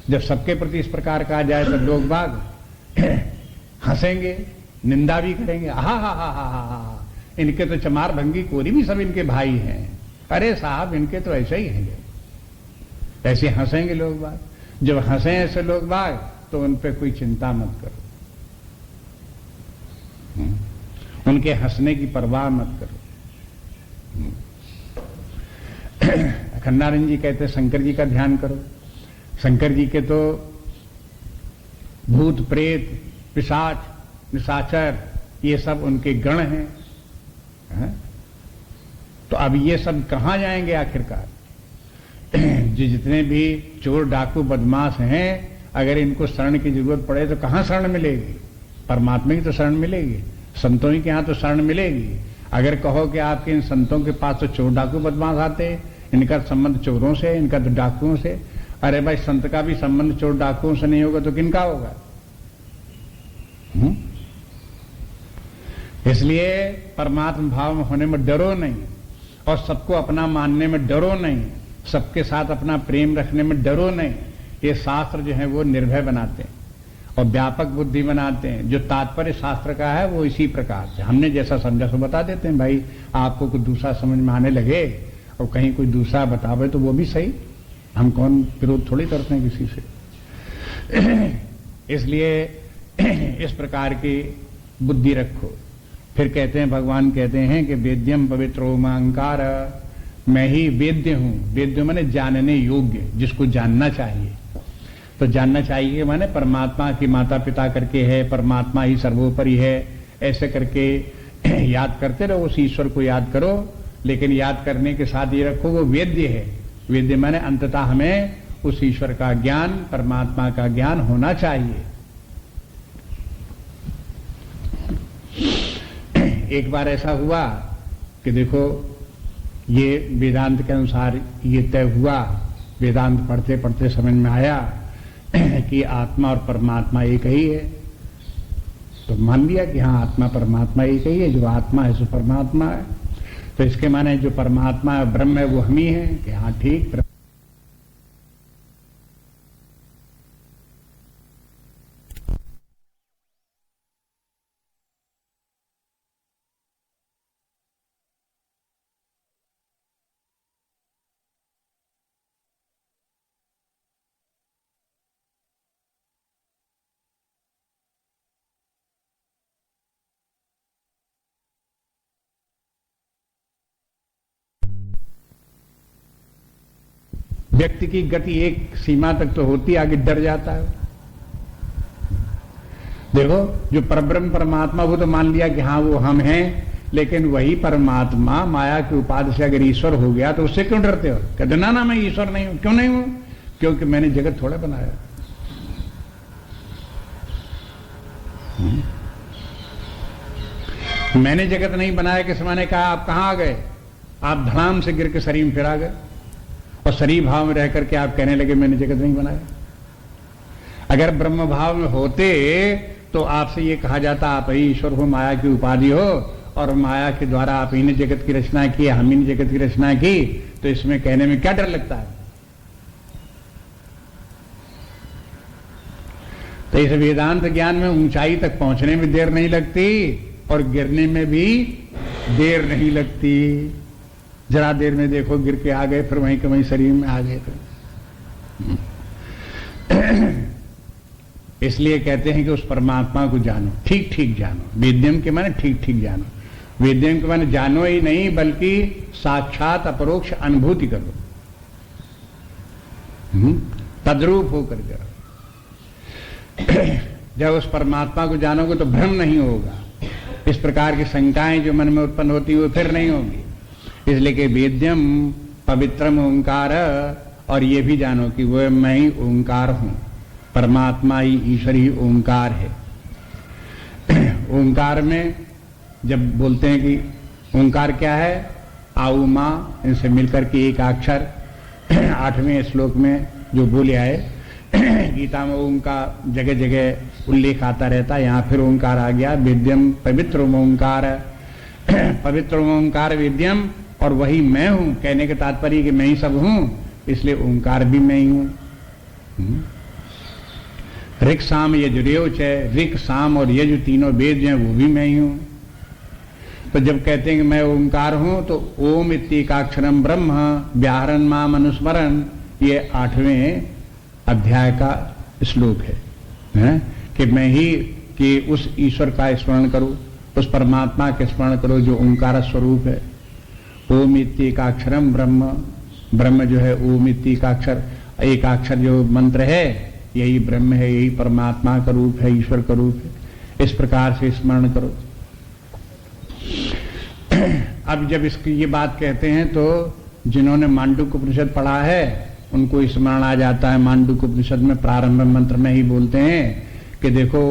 जब सबके प्रति इस प्रकार का आ जाए तो लोग बाग हंसेंगे, निंदा भी करेंगे। हा हा हा हा हा, इनके तो चमार भंगी कोरी भी सब इनके भाई हैं। अरे साहब, इनके तो ऐसे ही हैं। ऐसे हंसेंगे लोग बाग। जब हंसे ऐसे लोग बाग तो उन पे कोई चिंता मत करो, उनके हंसने की परवाह मत करो। खन्नानंद जी कहते शंकर जी का ध्यान करो। शंकर जी के तो भूत प्रेत पिशाच निशाचर ये सब उनके गण हैं, हैं? तो अब ये सब कहां जाएंगे आखिरकार? जो जितने भी चोर डाकू बदमाश हैं, अगर इनको शरण की जरूरत पड़े तो कहां शरण मिलेगी? परमात्मा की तो शरण मिलेगी, संतों के यहां तो शरण मिलेगी। अगर कहो कि आपके इन संतों के पास तो चोर डाकू बदमाश आते, इनका संबंध चोरों से, इनका तो डाकुओं से। अरे भाई, संत का भी संबंध चोर डाकुओं से नहीं होगा तो किनका होगा? इसलिए परमात्मा भाव में होने में डरो नहीं, और सबको अपना मानने में डरो नहीं, सबके साथ अपना प्रेम रखने में डरो नहीं। ये शास्त्र जो है वो निर्भय बनाते हैं और व्यापक बुद्धि बनाते हैं। जो तात्पर्य शास्त्र का है वो इसी प्रकार से हमने जैसा समझा सो बता देते हैं। भाई, आपको कुछ दूसरा समझ में आने लगे और कहीं कोई दूसरा बतावे तो वो भी सही, हम कौन विरोध थोड़ी करते हैं किसी से। इसलिए इस प्रकार की बुद्धि रखो। फिर कहते हैं, भगवान कहते हैं कि वेद्यम पवित्र ओमांकार, मैं ही वेद्य हूं। वेद्य माने जानने योग्य, जिसको जानना चाहिए। तो जानना चाहिए माने परमात्मा की माता पिता करके है, परमात्मा ही सर्वोपरि है, ऐसे करके याद करते रहो। उस ईश्वर को याद करो, लेकिन याद करने के साथ ये रखो वो वेद्य है। वेद्य माने अंततः हमें उस ईश्वर का ज्ञान, परमात्मा का ज्ञान होना चाहिए। एक बार ऐसा हुआ कि देखो, ये वेदांत के अनुसार ये तय हुआ, वेदांत पढ़ते पढ़ते समझ में आया कि आत्मा और परमात्मा एक ही है। तो मान लिया कि हाँ, आत्मा परमात्मा एक ही है, जो आत्मा है सो परमात्मा है। तो इसके माने जो परमात्मा है, ब्रह्म है, वो हम ही है कि हाँ ठीक। व्यक्ति की गति एक सीमा तक तो होती, आगे डर जाता है। देखो, जो परब्रह्म परमात्मा वो तो मान लिया कि हाँ वो हम हैं, लेकिन वही परमात्मा माया की उपाधि से अगर ईश्वर हो गया तो उससे क्यों डरते हो? कहते ना मैं ईश्वर नहीं हूं। क्यों नहीं हूं? क्योंकि मैंने जगत थोड़ा बनाया। मैंने जगत नहीं बनाया कि मैंने कहा आप कहां आ गए? आप धड़ाम से गिर के शरीर में फिरा गए और शरीर भाव में रह करके आप कहने लगे मैंने जगत नहीं बनाया। अगर ब्रह्म भाव में होते तो आपसे ये कहा जाता आप ही ईश्वर हो, माया की उपाधि हो, और माया के द्वारा आप ही ने जगत की रचना की, हम ही ने जगत की रचना की। तो इसमें कहने में क्या डर लगता है? तो इस वेदांत ज्ञान में ऊंचाई तक पहुंचने में देर नहीं लगती और गिरने में भी देर नहीं लगती। जरा देर में देखो गिर के आ गए, फिर वहीं के वहीं शरीर में आ गए। इसलिए कहते हैं कि उस परमात्मा को जानो, ठीक ठीक जानो। वेद्यम के माने ठीक ठीक जानो। वेद्यम के माने जानो ही नहीं, बल्कि साक्षात अपरोक्ष अनुभूति करो, तद्रूप होकर करो। जब उस परमात्मा को जानोगे तो भ्रम नहीं होगा। इस प्रकार की शंकाएं जो मन में उत्पन्न होती वो फिर नहीं होगी। इसलिए कि वेद्यम पवित्रम ओंकार, और ये भी जानो कि वो मैं ही ओंकार हूं, परमात्मा ही ईश्वर ही ओंकार है। ओंकार में जब बोलते हैं कि ओंकार क्या है, आउ मां, इनसे मिलकर के एक अक्षर 8वें श्लोक में जो बोले आए, गीता में ओंका जगह जगह उल्लेख आता रहता है, यहां फिर ओंकार आ गया। वेद्यम पवित्र ओंकार, पवित्र ओंकार वेद्यम, और वही मैं हूं। कहने के तात्पर्य कि मैं ही सब हूं, इसलिए ओंकार भी मैं ही हूं। ऋक साम यजुरेव च, ऋक साम और यजु तीनों वेद जो हैं वो भी मैं ही हूं। तो जब कहते हैं कि मैं ओंकार हूं तो ओम इत्येकाक्षरम ब्रह्म व्याहरण माम अनुस्मरण, ये 8वें अध्याय का श्लोक है कि मैं ही कि उस ईश्वर का स्मरण करो, उस परमात्मा के स्मरण करो जो ओंकार स्वरूप है। ओम इत्येकाक्षरम ब्रह्म, ब्रह्म जो है ओम इति का अक्षर, एक अक्षर जो मंत्र है यही ब्रह्म है, यही परमात्मा का रूप है, ईश्वर का रूप है। इस प्रकार से स्मरण करो। अब जब इसकी ये बात कहते हैं तो जिन्होंने मांडुक्य उपनिषद पढ़ा है उनको स्मरण आ जाता है। मांडुक्य उपनिषद में प्रारंभ मंत्र में ही बोलते हैं कि देखो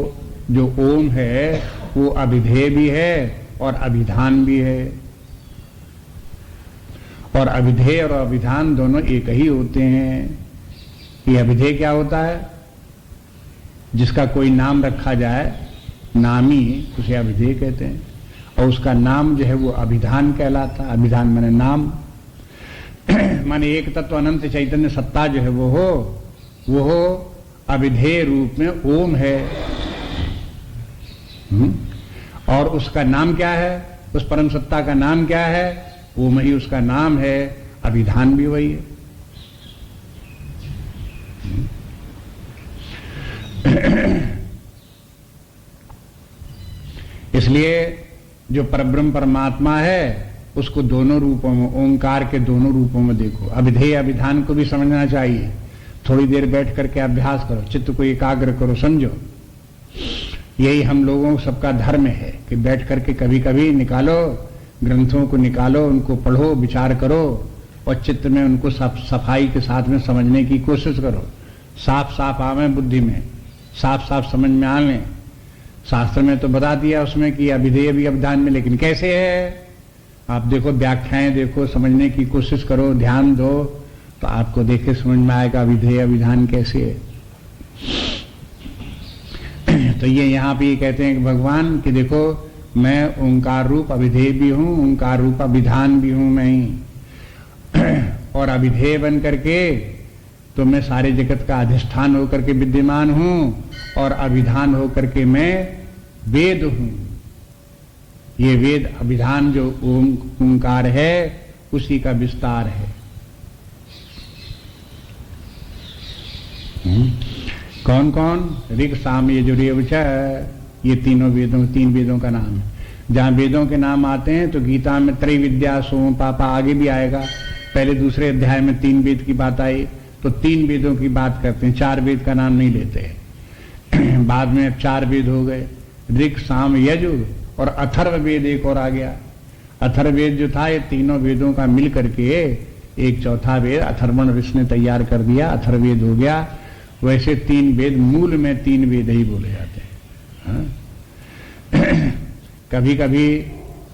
जो ओम है वो अभिधेय भी है और अभिधान भी है, और अभिधेय और अभिधान दोनों एक ही होते हैं। ये अभिधेय क्या होता है? जिसका कोई नाम रखा जाए, नामी, उसे अभिधेय कहते हैं, और उसका नाम जो है वो अभिधान कहलाता है। अभिधान माने नाम, माने एक तत्व अनंत चैतन्य सत्ता जो है वो हो अभिधेय रूप में ओम है। और उसका नाम क्या है? उस परम सत्ता का नाम क्या है? ओम ही उसका नाम है, अभिधान भी वही है। इसलिए जो परब्रह्म परमात्मा है उसको दोनों रूपों में, ओंकार के दोनों रूपों में देखो। अभिधेय अभिधान को भी समझना चाहिए। थोड़ी देर बैठ करके अभ्यास करो, चित्त को एकाग्र करो, समझो। यही हम लोगों सबका धर्म है कि बैठ करके कभी कभी निकालो, ग्रंथों को निकालो, उनको पढ़ो, विचार करो और चित्त में उनको सफाई के साथ में समझने की कोशिश करो। साफ साफ आवे बुद्धि में, साफ साफ समझ में आने। शास्त्र में तो बता दिया उसमें कि अभिधेय भी अभिधान में, लेकिन कैसे है? आप देखो, व्याख्याएं देखो, समझने की कोशिश करो, ध्यान दो, तो आपको देख के समझ में आएगा अभिधेय अभिधान कैसे है। तो ये यहां पे ये कहते हैं कि भगवान कि देखो मैं ओंकार रूप अभिधेय भी हूं, ओंकार रूप अभिधान भी हूं मैं ही। और अभिधेय बन करके तो मैं सारे जगत का अधिष्ठान होकर के विद्यमान हूं, और अभिधान होकर के मैं वेद हूं। ये वेद अभिधान जो ओंकार है उसी का विस्तार है। कौन कौन? ऋग साम यजुर्वेद, ये तीनों वेदों, 3 वेदों का नाम है। जहां वेदों के नाम आते हैं तो गीता में त्रैविद्या सोम पापा आगे भी आएगा। पहले दूसरे अध्याय में 3 वेद की बात आई तो 3 वेदों की बात करते हैं, 4 वेद का नाम नहीं लेते। बाद में 4 वेद हो गए, ऋग साम यजुर, और अथर्व वेद एक और आ गया। अथर्व वेद जो था ये तीनों वेदों का मिल करके एक चौथा वेद अथर्वण ऋषि ने तैयार कर दिया, अथर्ववेद हो गया। वैसे 3 वेद, मूल में 3 वेद ही बोले जाते हैं। कभी कभी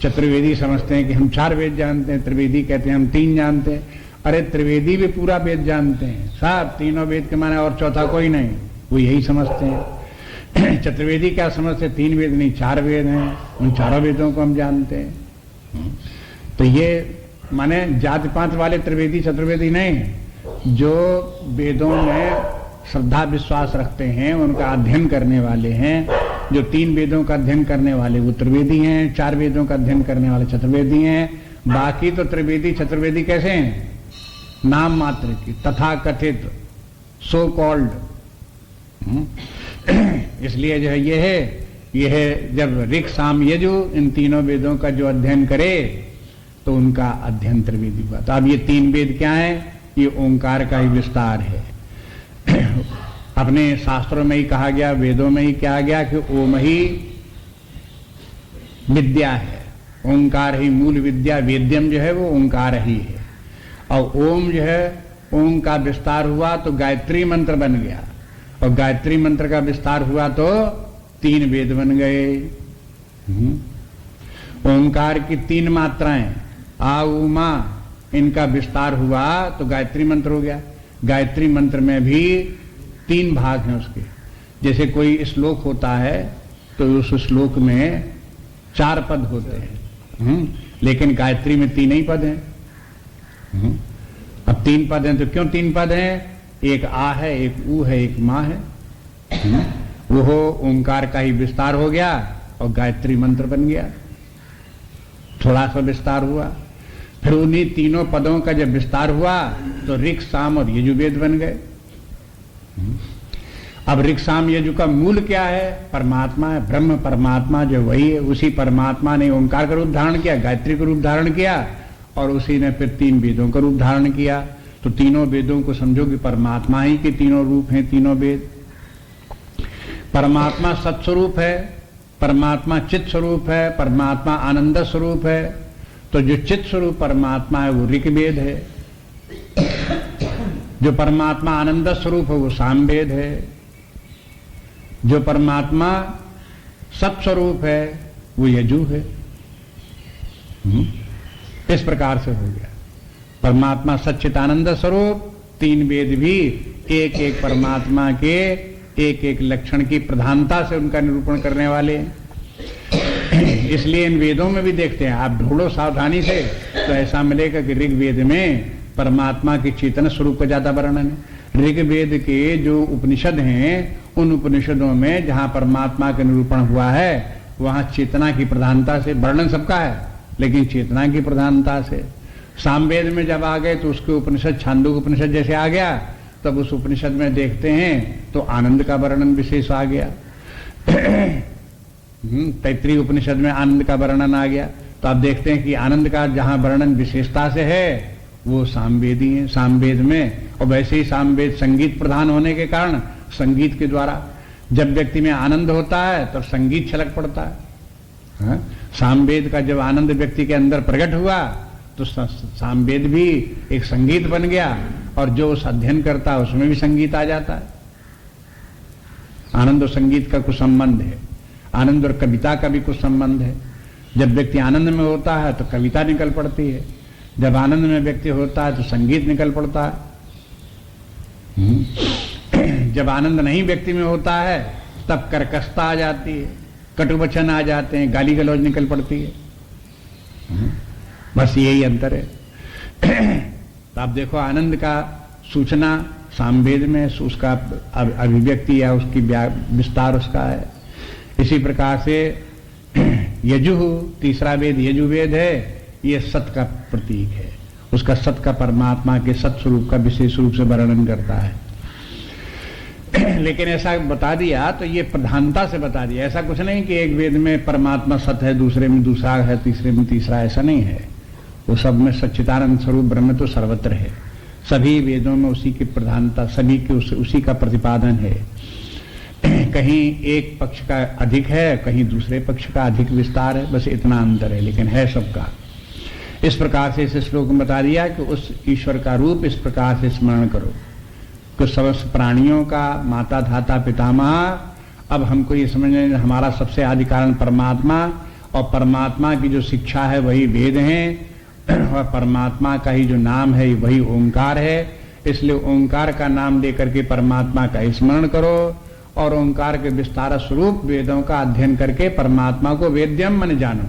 चतुर्वेदी समझते हैं कि हम 4 वेद जानते हैं, त्रिवेदी कहते हैं हम 3 जानते हैं। अरे त्रिवेदी भी पूरा वेद जानते हैं साहब, तीनों वेद के माने और चौथा कोई नहीं, वो यही समझते हैं। चतुर्वेदी क्या समझते? 3 वेद नहीं 4 वेद हैं, उन 4 वेदों को हम जानते हैं। तो ये माने जाति पात वाले त्रिवेदी चतुर्वेदी नहीं, जो वेदों में श्रद्धा विश्वास रखते हैं, उनका अध्ययन करने वाले हैं। जो 3 वेदों का अध्ययन करने वाले वो त्रिवेदी हैं, 4 वेदों का अध्ययन करने वाले चतुर्वेदी हैं। बाकी तो त्रिवेदी चतुर्वेदी कैसे हैं? नाम मात्र की, तथा कथित, सो कॉल्ड। इसलिए जो है ये है जब ऋग साम यजु इन तीनों वेदों का जो अध्ययन करे तो उनका अध्ययन त्रिवेदी हुआ। तो अब ये 3 वेद क्या है? ये ओंकार का ही विस्तार है। अपने शास्त्रों में ही कहा गया, वेदों में ही कहा गया कि ओम ही विद्या है, ओंकार ही मूल विद्या, वेद्यम जो है वो ओंकार ही है। और ओम जो है, ओम का विस्तार हुआ तो गायत्री मंत्र बन गया, और गायत्री मंत्र का विस्तार हुआ तो 3 वेद बन गए। ओंकार की 3 मात्राएं, आ उ मा, इनका विस्तार हुआ तो गायत्री मंत्र हो गया। गायत्री मंत्र में भी 3 भाग हैं उसके। जैसे कोई श्लोक होता है तो उस श्लोक में 4 पद होते हैं, लेकिन गायत्री में 3 ही पद हैं। अब 3 पद हैं तो क्यों 3 पद हैं? एक आ है, एक ऊ है, एक माँ है। वो ओंकार का ही विस्तार हो गया और गायत्री मंत्र बन गया। थोड़ा सा विस्तार हुआ, फिर उन्हीं तीनों पदों का जब विस्तार हुआ तो ऋग साम और यजुर्वेद बन गए। अब ऋग साम यजु का मूल क्या है? परमात्मा है, ब्रह्म परमात्मा जो वही है। उसी परमात्मा ने ओंकार का रूप धारण किया, गायत्री का रूप धारण किया, और उसी ने फिर 3 वेदों का रूप धारण किया। तो तीनों वेदों को समझो कि परमात्मा ही के तीनों रूप हैं, तीनों वेद। परमात्मा सत्स्वरूप है, परमात्मा चित स्वरूप है, परमात्मा आनंद स्वरूप है। तो जो चित स्वरूप परमात्मा है वो ऋग्वेद है, जो परमात्मा आनंद स्वरूप है वो सामवेद है, जो परमात्मा सत्स्वरूप है वो यजु है। इस प्रकार से हो गया परमात्मा सच्चिदानंद स्वरूप। 3 वेद भी एक एक परमात्मा के एक एक लक्षण की प्रधानता से उनका निरूपण करने वाले हैं। इसलिए इन वेदों में भी देखते हैं, आप ढूंढो सावधानी से तो ऐसा मिलेगा कि ऋग्वेद में परमात्मा के चेतन स्वरूप का ज्यादा वर्णन है। ऋग्वेद के जो उपनिषद हैं उन उपनिषदों में जहां परमात्मा का निरूपण हुआ है वहां चेतना की प्रधानता से, वर्णन सबका है लेकिन चेतना की प्रधानता से। सामवेद में जब आ गए तो उसके उपनिषद छांदोग्य उपनिषद जैसे आ गया, तब उस उपनिषद में देखते हैं तो आनंद का वर्णन विशेष आ गया। तैत्तिरीय उपनिषद में आनंद का वर्णन आ गया। तो आप देखते हैं कि आनंद का जहां वर्णन विशेषता से है वो सामवेदी है, सामवेद में। और वैसे ही सामवेद संगीत प्रधान होने के कारण संगीत के द्वारा जब व्यक्ति में आनंद होता है तो संगीत छलक पड़ता है। सामवेद का जब आनंद व्यक्ति के अंदर प्रकट हुआ तो सामवेद भी एक संगीत बन गया, और जो उस अध्ययन करता है उसमें भी संगीत आ जाता है। आनंद और संगीत का कुछ संबंध है, आनंद और कविता का भी कुछ संबंध है। जब व्यक्ति आनंद में होता है तो कविता निकल पड़ती है, जब आनंद में व्यक्ति होता है तो संगीत निकल पड़ता है। जब आनंद नहीं व्यक्ति में होता है तब कर्कशता आ जाती है, कटुवचन आ जाते हैं, गाली गलौज निकल पड़ती है। बस यही अंतर है। तो आप देखो आनंद का सूचना सामवेद में, उसका अभिव्यक्ति या उसकी विस्तार उसका है। इसी प्रकार से यजु, तीसरा वेद यजुर्वेद है, ये सत का प्रतीक है। उसका सत का परमात्मा के सत स्वरूप का विशेष रूप से वर्णन करता है। लेकिन ऐसा बता दिया तो ये प्रधानता से बता दिया, ऐसा कुछ नहीं कि एक वेद में परमात्मा सत है, दूसरे में दूसरा है, तीसरे में तीसरा, ऐसा नहीं है। वो सब में सच्चिदानंद स्वरूप ब्रह्म तो सर्वत्र है। सभी वेदों में उसी की प्रधानता, सभी के उसी का प्रतिपादन है। कहीं एक पक्ष का अधिक है, कहीं दूसरे पक्ष का अधिक विस्तार है, बस इतना अंतर है, लेकिन है सबका। इस प्रकार से इस श्लोक में बता दिया कि उस ईश्वर का रूप इस प्रकार से स्मरण करो कि समस्त प्राणियों का माता धाता पितामह। अब हमको ये समझने, हमारा सबसे आदि कारण परमात्मा, और परमात्मा की जो शिक्षा है वही वेद हैं, और परमात्मा का ही जो नाम है वही ओंकार है। इसलिए ओंकार का नाम लेकर के परमात्मा का स्मरण करो, और ओंकार के विस्तार स्वरूप वेदों का अध्ययन करके परमात्मा को वेद्यम मन जानो।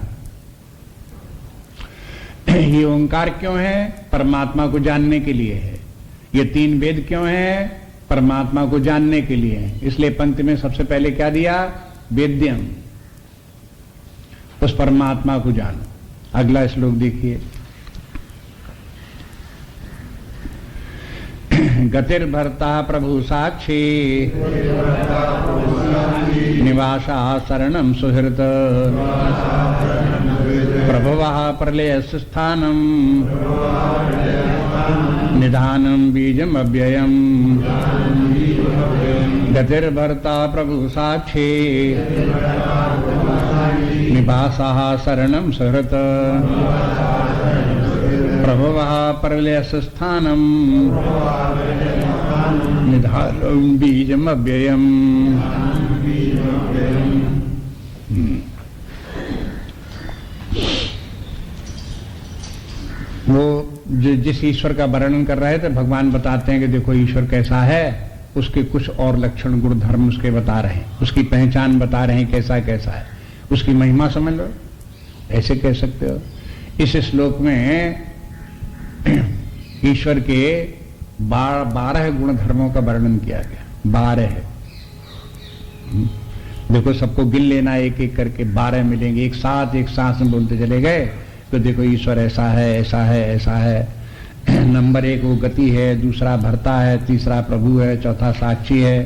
ये ओंकार क्यों है? परमात्मा को जानने के लिए है। ये 3 वेद क्यों है? परमात्मा को जानने के लिए है। इसलिए पंक्ति में सबसे पहले क्या दिया? वेद्यम, उस परमात्मा को जानो। अगला श्लोक देखिए, गतिर्भर्ता प्रभु साक्षी निवासा शरणम सुहृत प्रभुवः प्रलयस्य स्थानम निधानम बीजम अव्ययम। गतिर्भर्ता प्रभु साक्षी निवासः शरणम सुहृत प्रभुवः प्रलयस्य स्थानम निधानम बीजम अव्ययम। वो जिस ईश्वर का वर्णन कर रहे थे, भगवान बताते हैं कि देखो ईश्वर कैसा है, उसके कुछ और लक्षण गुण धर्म उसके बता रहे हैं, उसकी पहचान बता रहे हैं कैसा कैसा है, उसकी महिमा समझ लो, ऐसे कह सकते हो। इस श्लोक में ईश्वर के 12 गुण धर्मों का वर्णन किया गया। 12 है, देखो सबको गिन लेना एक एक करके, 12 मिलेंगे एक साथ, एक सांस में बोलते चले गए तो देखो ईश्वर ऐसा है, ऐसा है, ऐसा है। नंबर 1 वो गति है, दूसरा भर्ता है, तीसरा प्रभु है, चौथा साक्षी है,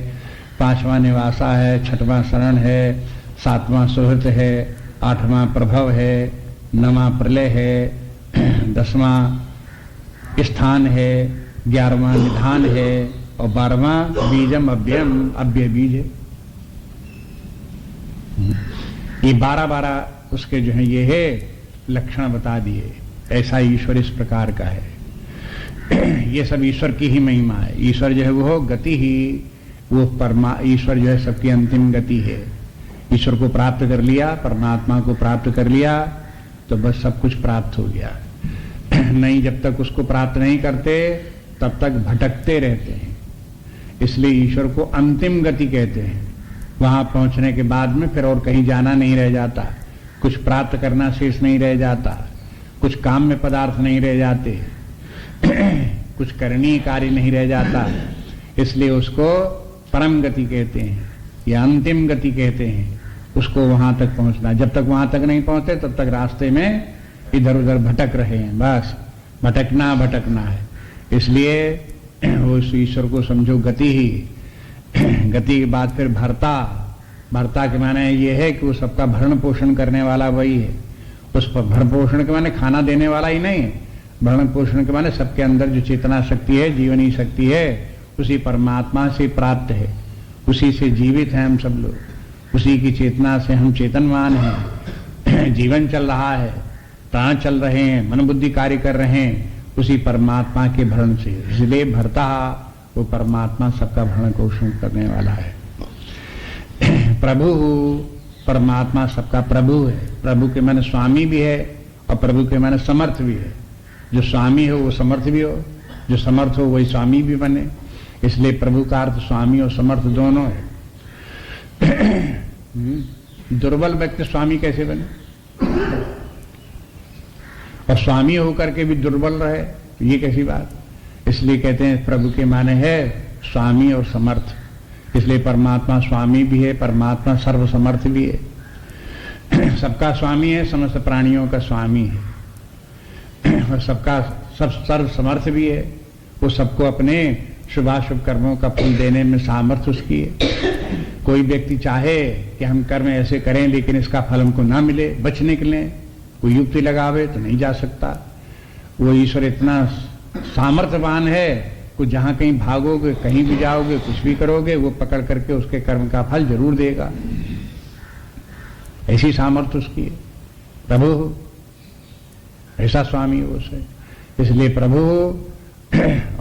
5वां निवासा है, 6वां शरण है, 7वां सुहृत है, 8वां प्रभव है, 9वां प्रलय है, 10वां स्थान है, 11वां निधान है और 12वां बीजम अव्ययम, अव्यय बीज है। ये 12 उसके जो है ये है लक्षण बता दिए। ऐसा ईश्वर इस प्रकार का है। ये सब ईश्वर की ही महिमा है। ईश्वर जो है वो गति ही, वो ईश्वर जो है सबकी अंतिम गति है। ईश्वर को प्राप्त कर लिया, परमात्मा को प्राप्त कर लिया तो बस सब कुछ प्राप्त हो गया। नहीं, जब तक उसको प्राप्त नहीं करते तब तक भटकते रहते हैं। इसलिए ईश्वर को अंतिम गति कहते हैं। वहां पहुंचने के बाद में फिर और कहीं जाना नहीं रह जाता, कुछ प्राप्त करना शेष नहीं रह जाता, कुछ काम में पदार्थ नहीं रह जाते, कुछ करणीय कार्य नहीं रह जाता। इसलिए उसको परम गति कहते हैं या अंतिम गति कहते हैं। उसको वहां तक पहुंचना, जब तक वहां तक नहीं पहुंचते तब तक रास्ते में इधर उधर भटक रहे हैं। बस भटकना है। इसलिए उस ईश्वर को समझो गति ही। गति के बाद फिर भरता के माने ये है कि वो सबका भरण पोषण करने वाला वही है। उस पर भरण पोषण के माने खाना देने वाला ही नहीं है। भरण पोषण के माने सबके अंदर जो चेतना शक्ति है, जीवनी शक्ति है, उसी परमात्मा से प्राप्त है, उसी से जीवित हैं हम सब लोग, उसी की चेतना से हम चेतनवान हैं। जीवन चल रहा है, प्राण चल रहे हैं, मन बुद्धि कार्य कर रहे हैं उसी परमात्मा के भरण से। इसलिए भरता वो परमात्मा सबका भरण पोषण करने वाला है। प्रभु परमात्मा सबका प्रभु है। प्रभु के माने स्वामी भी है और प्रभु के माने समर्थ भी है। जो स्वामी हो वो समर्थ भी हो, जो समर्थ हो वही स्वामी भी बने। इसलिए प्रभु का अर्थ स्वामी और समर्थ दोनों है। दुर्बल व्यक्ति स्वामी कैसे बने? और स्वामी होकर के भी दुर्बल रहे, तो ये कैसी बात? इसलिए कहते हैं प्रभु के माने है स्वामी और समर्थ। इसलिए परमात्मा स्वामी भी है, परमात्मा सर्वसमर्थ भी है। सबका स्वामी है, समस्त प्राणियों का स्वामी है और सबका सर्व समर्थ भी है। वो सबको अपने शुभाशुभ कर्मों का फल देने में सामर्थ्य उसकी है। कोई व्यक्ति चाहे कि हम कर्म ऐसे करें लेकिन इसका फल हमको ना मिले, बच निकले, कोई युक्ति लगावे तो नहीं जा सकता। वो ईश्वर इतना सामर्थ्यवान है कि जहां कहीं भागोगे, कहीं भी जाओगे, कुछ भी करोगे, वो पकड़ करके उसके कर्म का फल जरूर देगा। ऐसी सामर्थ्य उसकी है। प्रभु ऐसा स्वामी वो से। इसलिए प्रभु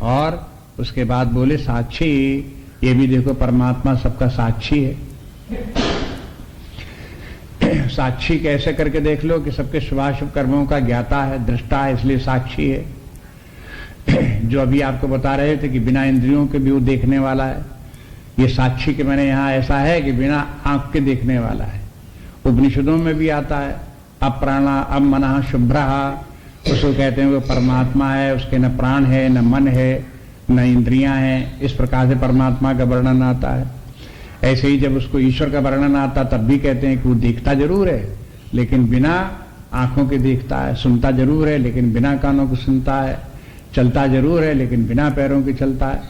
और उसके बाद बोले साक्षी। ये भी देखो परमात्मा सबका साक्षी है। साक्षी कैसे करके देख लो कि सबके शुभाशुभ कर्मों का ज्ञाता है, दृष्टा है, इसलिए साक्षी है। जो अभी आपको बता रहे थे कि बिना इंद्रियों के भी वो देखने वाला है। ये साक्षी के मैंने यहां ऐसा है कि बिना आंख के देखने वाला है। उपनिषदों में भी आता है अप्राणा अमनः शुभ्रः, उसको कहते हैं वो परमात्मा है, उसके न प्राण है, न मन है, न इंद्रियां हैं। इस प्रकार से परमात्मा का वर्णन आता है। ऐसे ही जब उसको ईश्वर का वर्णन आता तब भी कहते हैं कि वो देखता जरूर है लेकिन बिना आंखों के देखता है, सुनता जरूर है लेकिन बिना कानों को सुनता है, चलता जरूर है लेकिन बिना पैरों के चलता है।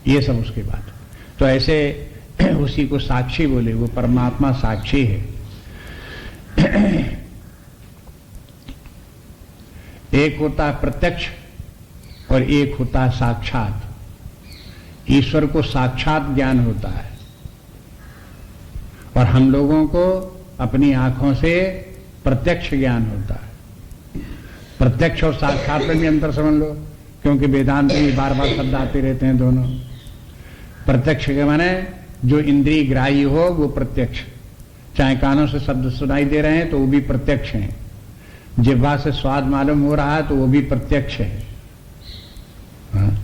ये सब उसकी बात। तो ऐसे उसी को साक्षी बोले, वो परमात्मा साक्षी है। एक होता है प्रत्यक्ष और एक होता है साक्षात। ईश्वर को साक्षात ज्ञान होता है और हम लोगों को अपनी आंखों से प्रत्यक्ष ज्ञान होता है। प्रत्यक्ष और साक्षात में भी अंतर समझ लो, क्योंकि वेदांत में बार बार शब्द आते रहते हैं दोनों। प्रत्यक्ष के माने जो इंद्रिय ग्राही हो वो प्रत्यक्ष, चाहे कानों से शब्द सुनाई दे रहे हैं तो वो भी प्रत्यक्ष हैं, जिह्वा से स्वाद मालूम हो रहा है तो वो भी प्रत्यक्ष है। हाँ?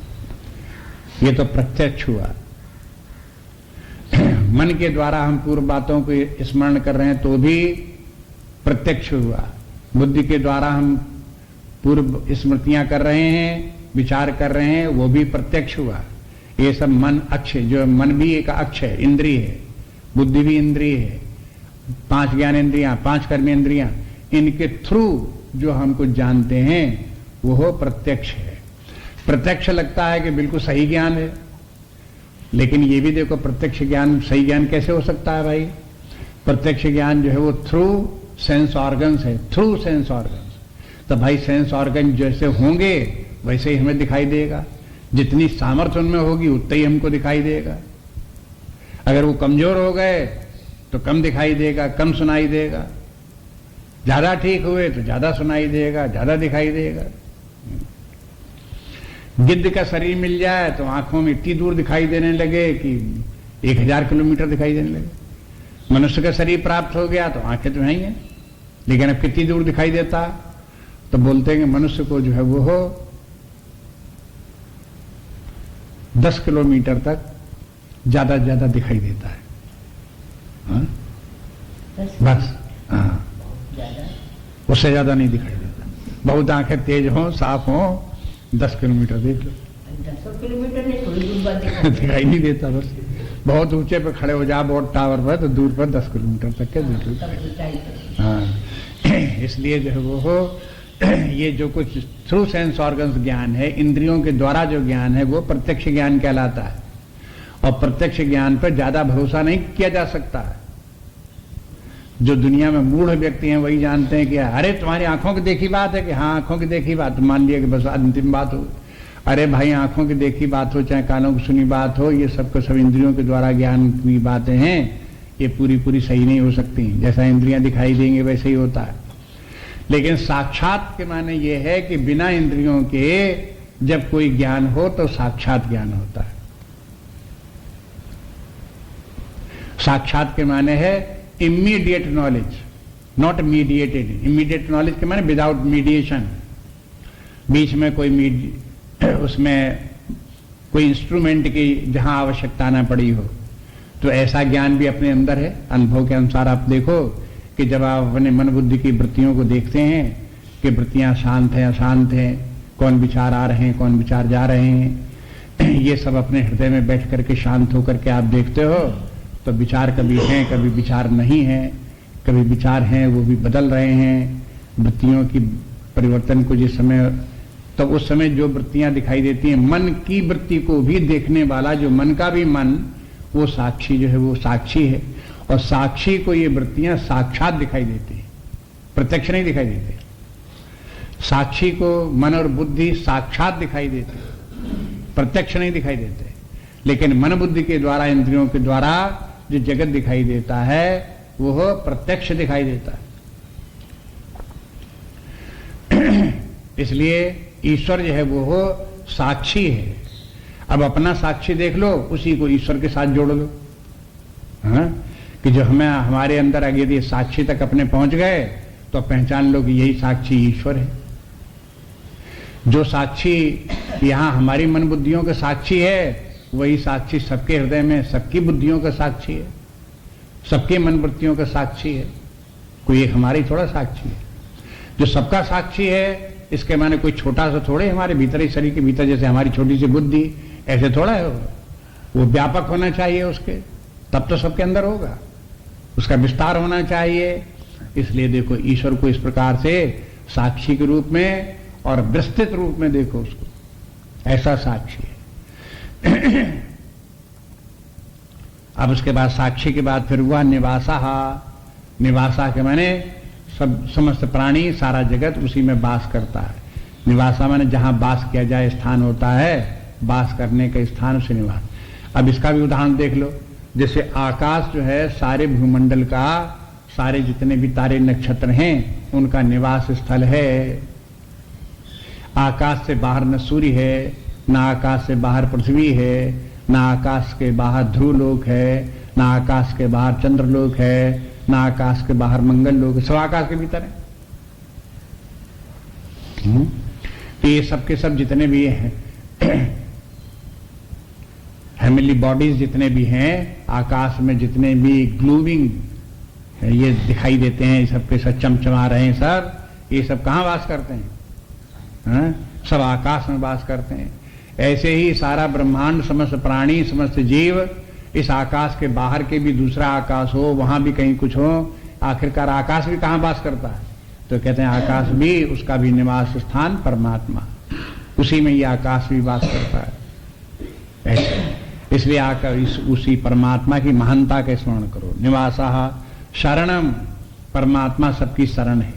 ये तो प्रत्यक्ष हुआ। मन के द्वारा हम पूर्व बातों को स्मरण कर रहे हैं तो भी प्रत्यक्ष हुआ। बुद्धि के द्वारा हम पूर्व स्मृतियां कर रहे हैं, विचार कर रहे हैं, वो भी प्रत्यक्ष हुआ। ये सब मन अक्ष, जो मन भी एक अक्ष है, इंद्रिय है, बुद्धि भी इंद्रिय है, 5 ज्ञानेंद्रियां, 5 कर्मेंद्रियां, इनके थ्रू जो हमको जानते हैं वो प्रत्यक्ष है। प्रत्यक्ष लगता है कि बिल्कुल सही ज्ञान है, लेकिन ये भी देखो प्रत्यक्ष ज्ञान सही ज्ञान कैसे हो सकता है भाई? प्रत्यक्ष ज्ञान जो है वो थ्रू सेंस ऑर्गन्स है, थ्रू सेंस ऑर्गन्स। तो भाई सेंस ऑर्गन जैसे होंगे वैसे ही हमें दिखाई देगा, जितनी सामर्थ्य उनमें होगी उतना ही हमको दिखाई देगा। अगर वो कमजोर हो गए तो कम दिखाई देगा, कम सुनाई देगा, ज्यादा ठीक हुए तो ज्यादा सुनाई देगा, ज्यादा दिखाई देगा। गिद्ध का शरीर मिल जाए तो आंखों में इतनी दूर दिखाई देने लगे कि 1000 किलोमीटर दिखाई देने लगे। मनुष्य का शरीर प्राप्त हो गया तो आंखें तो हैं ही हैं, लेकिन अब कितनी दूर दिखाई देता? तो बोलते हैं कि मनुष्य को जो है वो हो 10 किलोमीटर तक ज्यादा ज्यादा दिखाई देता है। हाँ? बस हाँ, उससे ज्यादा नहीं दिखाई देता। बहुत आंखें तेज हो, साफ हो, 10 किलोमीटर देख लो, 10 किलोमीटर नहीं, थोड़ी दूर बाद दिखाई नहीं देता। बस बहुत ऊंचे पे खड़े हो जा बोर्ड टावर पर तो दूर पर 10 किलोमीटर तक के देख लो। हाँ, इसलिए जो है वो हो ये जो कुछ थ्रू सेंस ऑर्गन्स ज्ञान है, इंद्रियों के द्वारा जो ज्ञान है वो प्रत्यक्ष ज्ञान कहलाता है। और प्रत्यक्ष ज्ञान पर ज्यादा भरोसा नहीं किया जा सकता है। जो दुनिया में मूढ़ व्यक्ति हैं वही जानते हैं कि अरे तुम्हारी आंखों की देखी बात है कि हाँ आंखों की देखी बात, मान लिया कि बस अंतिम बात हो। अरे भाई आंखों की देखी बात हो चाहे कानों की सुनी बात हो, ये सबको सब इंद्रियों के द्वारा ज्ञान की बातें हैं, ये पूरी पूरी सही नहीं हो सकती। जैसा इंद्रियां दिखाई देंगे वैसे ही होता है। लेकिन साक्षात के माने ये है कि बिना इंद्रियों के जब कोई ज्ञान हो तो साक्षात ज्ञान होता है। साक्षात के माने है immediate knowledge, not mediated. Immediate knowledge के माने विदाउट मीडिएशन, बीच में कोई उसमें कोई इंस्ट्रूमेंट की जहां आवश्यकता ना पड़ी हो। तो ऐसा ज्ञान भी अपने अंदर है। अनुभव के अनुसार आप देखो कि जब आप अपने मन बुद्धि की वृत्तियों को देखते हैं कि वृत्तियां शांत हैं अशांत हैं, कौन विचार आ रहे हैं कौन विचार जा रहे हैं, ये सब अपने हृदय में बैठ करके शांत होकर के आप देखते हो तो विचार कभी हैं कभी विचार नहीं है, कभी विचार हैं वो भी बदल रहे हैं। वृत्तियों की परिवर्तन को जिस समय, तो उस समय जो वृत्तियां दिखाई देती हैं, मन की वृत्ति को भी देखने वाला जो मन का भी मन, वो साक्षी जो है वो साक्षी है। और साक्षी को ये वृत्तियां साक्षात दिखाई देती है, प्रत्यक्ष नहीं दिखाई देती। साक्षी को मन और बुद्धि साक्षात दिखाई देते, प्रत्यक्ष नहीं दिखाई देते। लेकिन मन बुद्धि के द्वारा, इंद्रियों के द्वारा जो जगत दिखाई देता है वो प्रत्यक्ष दिखाई देता है। इसलिए ईश्वर जो है वो साक्षी है। अब अपना साक्षी देख लो, उसी को ईश्वर के साथ जोड़ लो। हाँ? कि जो हमें हमारे अंदर अगर यदि साक्षी तक अपने पहुंच गए तो पहचान लो कि यही साक्षी ईश्वर है। जो साक्षी यहां हमारी मन बुद्धियों का साक्षी है, वही साक्षी सबके हृदय में सबकी बुद्धियों का साक्षी है, सबके मन वृत्तियों का साक्षी है। कोई एक हमारी थोड़ा साक्षी है। जो सबका साक्षी है इसके माने कोई छोटा सा थोड़े हमारे भीतर ही, शरीर के भीतर जैसे हमारी छोटी सी बुद्धि, ऐसे थोड़ा है वो व्यापक होना चाहिए उसके, तब तो सबके अंदर होगा, उसका विस्तार होना चाहिए। इसलिए देखो ईश्वर को इस प्रकार से साक्षी के रूप में और विस्तृत रूप में देखो उसको, ऐसा साक्षी है। अब उसके बाद साक्षी के बाद फिर हुआ निवासा। निवासा के माने सब समस्त प्राणी सारा जगत उसी में वास करता है। निवासा माने जहां वास किया जाए स्थान होता है, वास करने का स्थान से निवास। अब इसका भी उदाहरण देख लो। जैसे आकाश जो है सारे भूमंडल का, सारे जितने भी तारे नक्षत्र हैं उनका निवास स्थल है। आकाश से बाहर न सूर्य है, न आकाश से बाहर पृथ्वी है, न आकाश के बाहर ध्रुवलोक है, न आकाश के बाहर चंद्रलोक है, न आकाश के बाहर मंगल लोक है। सब आकाश के भीतर है। तो ये सबके सब जितने भी हैं हेमिली बॉडीज जितने भी हैं, आकाश में जितने भी ग्लोविंग ये दिखाई देते हैं, सबके सब चमचमा रहे हैं, सब ये सब कहां वास करते हैं? हाँ? सब आकाश में वास करते हैं। ऐसे ही सारा ब्रह्मांड, समस्त प्राणी, समस्त जीव इस आकाश के बाहर के भी दूसरा आकाश हो, वहां भी कहीं कुछ हो, आखिरकार आकाश भी कहां वास करता है? तो कहते हैं आकाश भी, उसका भी निवास स्थान परमात्मा, उसी में ये आकाश भी वास करता है। ऐसे इसलिए आकर उसी परमात्मा की महानता का स्मरण करो। निवासा शरणम, परमात्मा सबकी शरण है।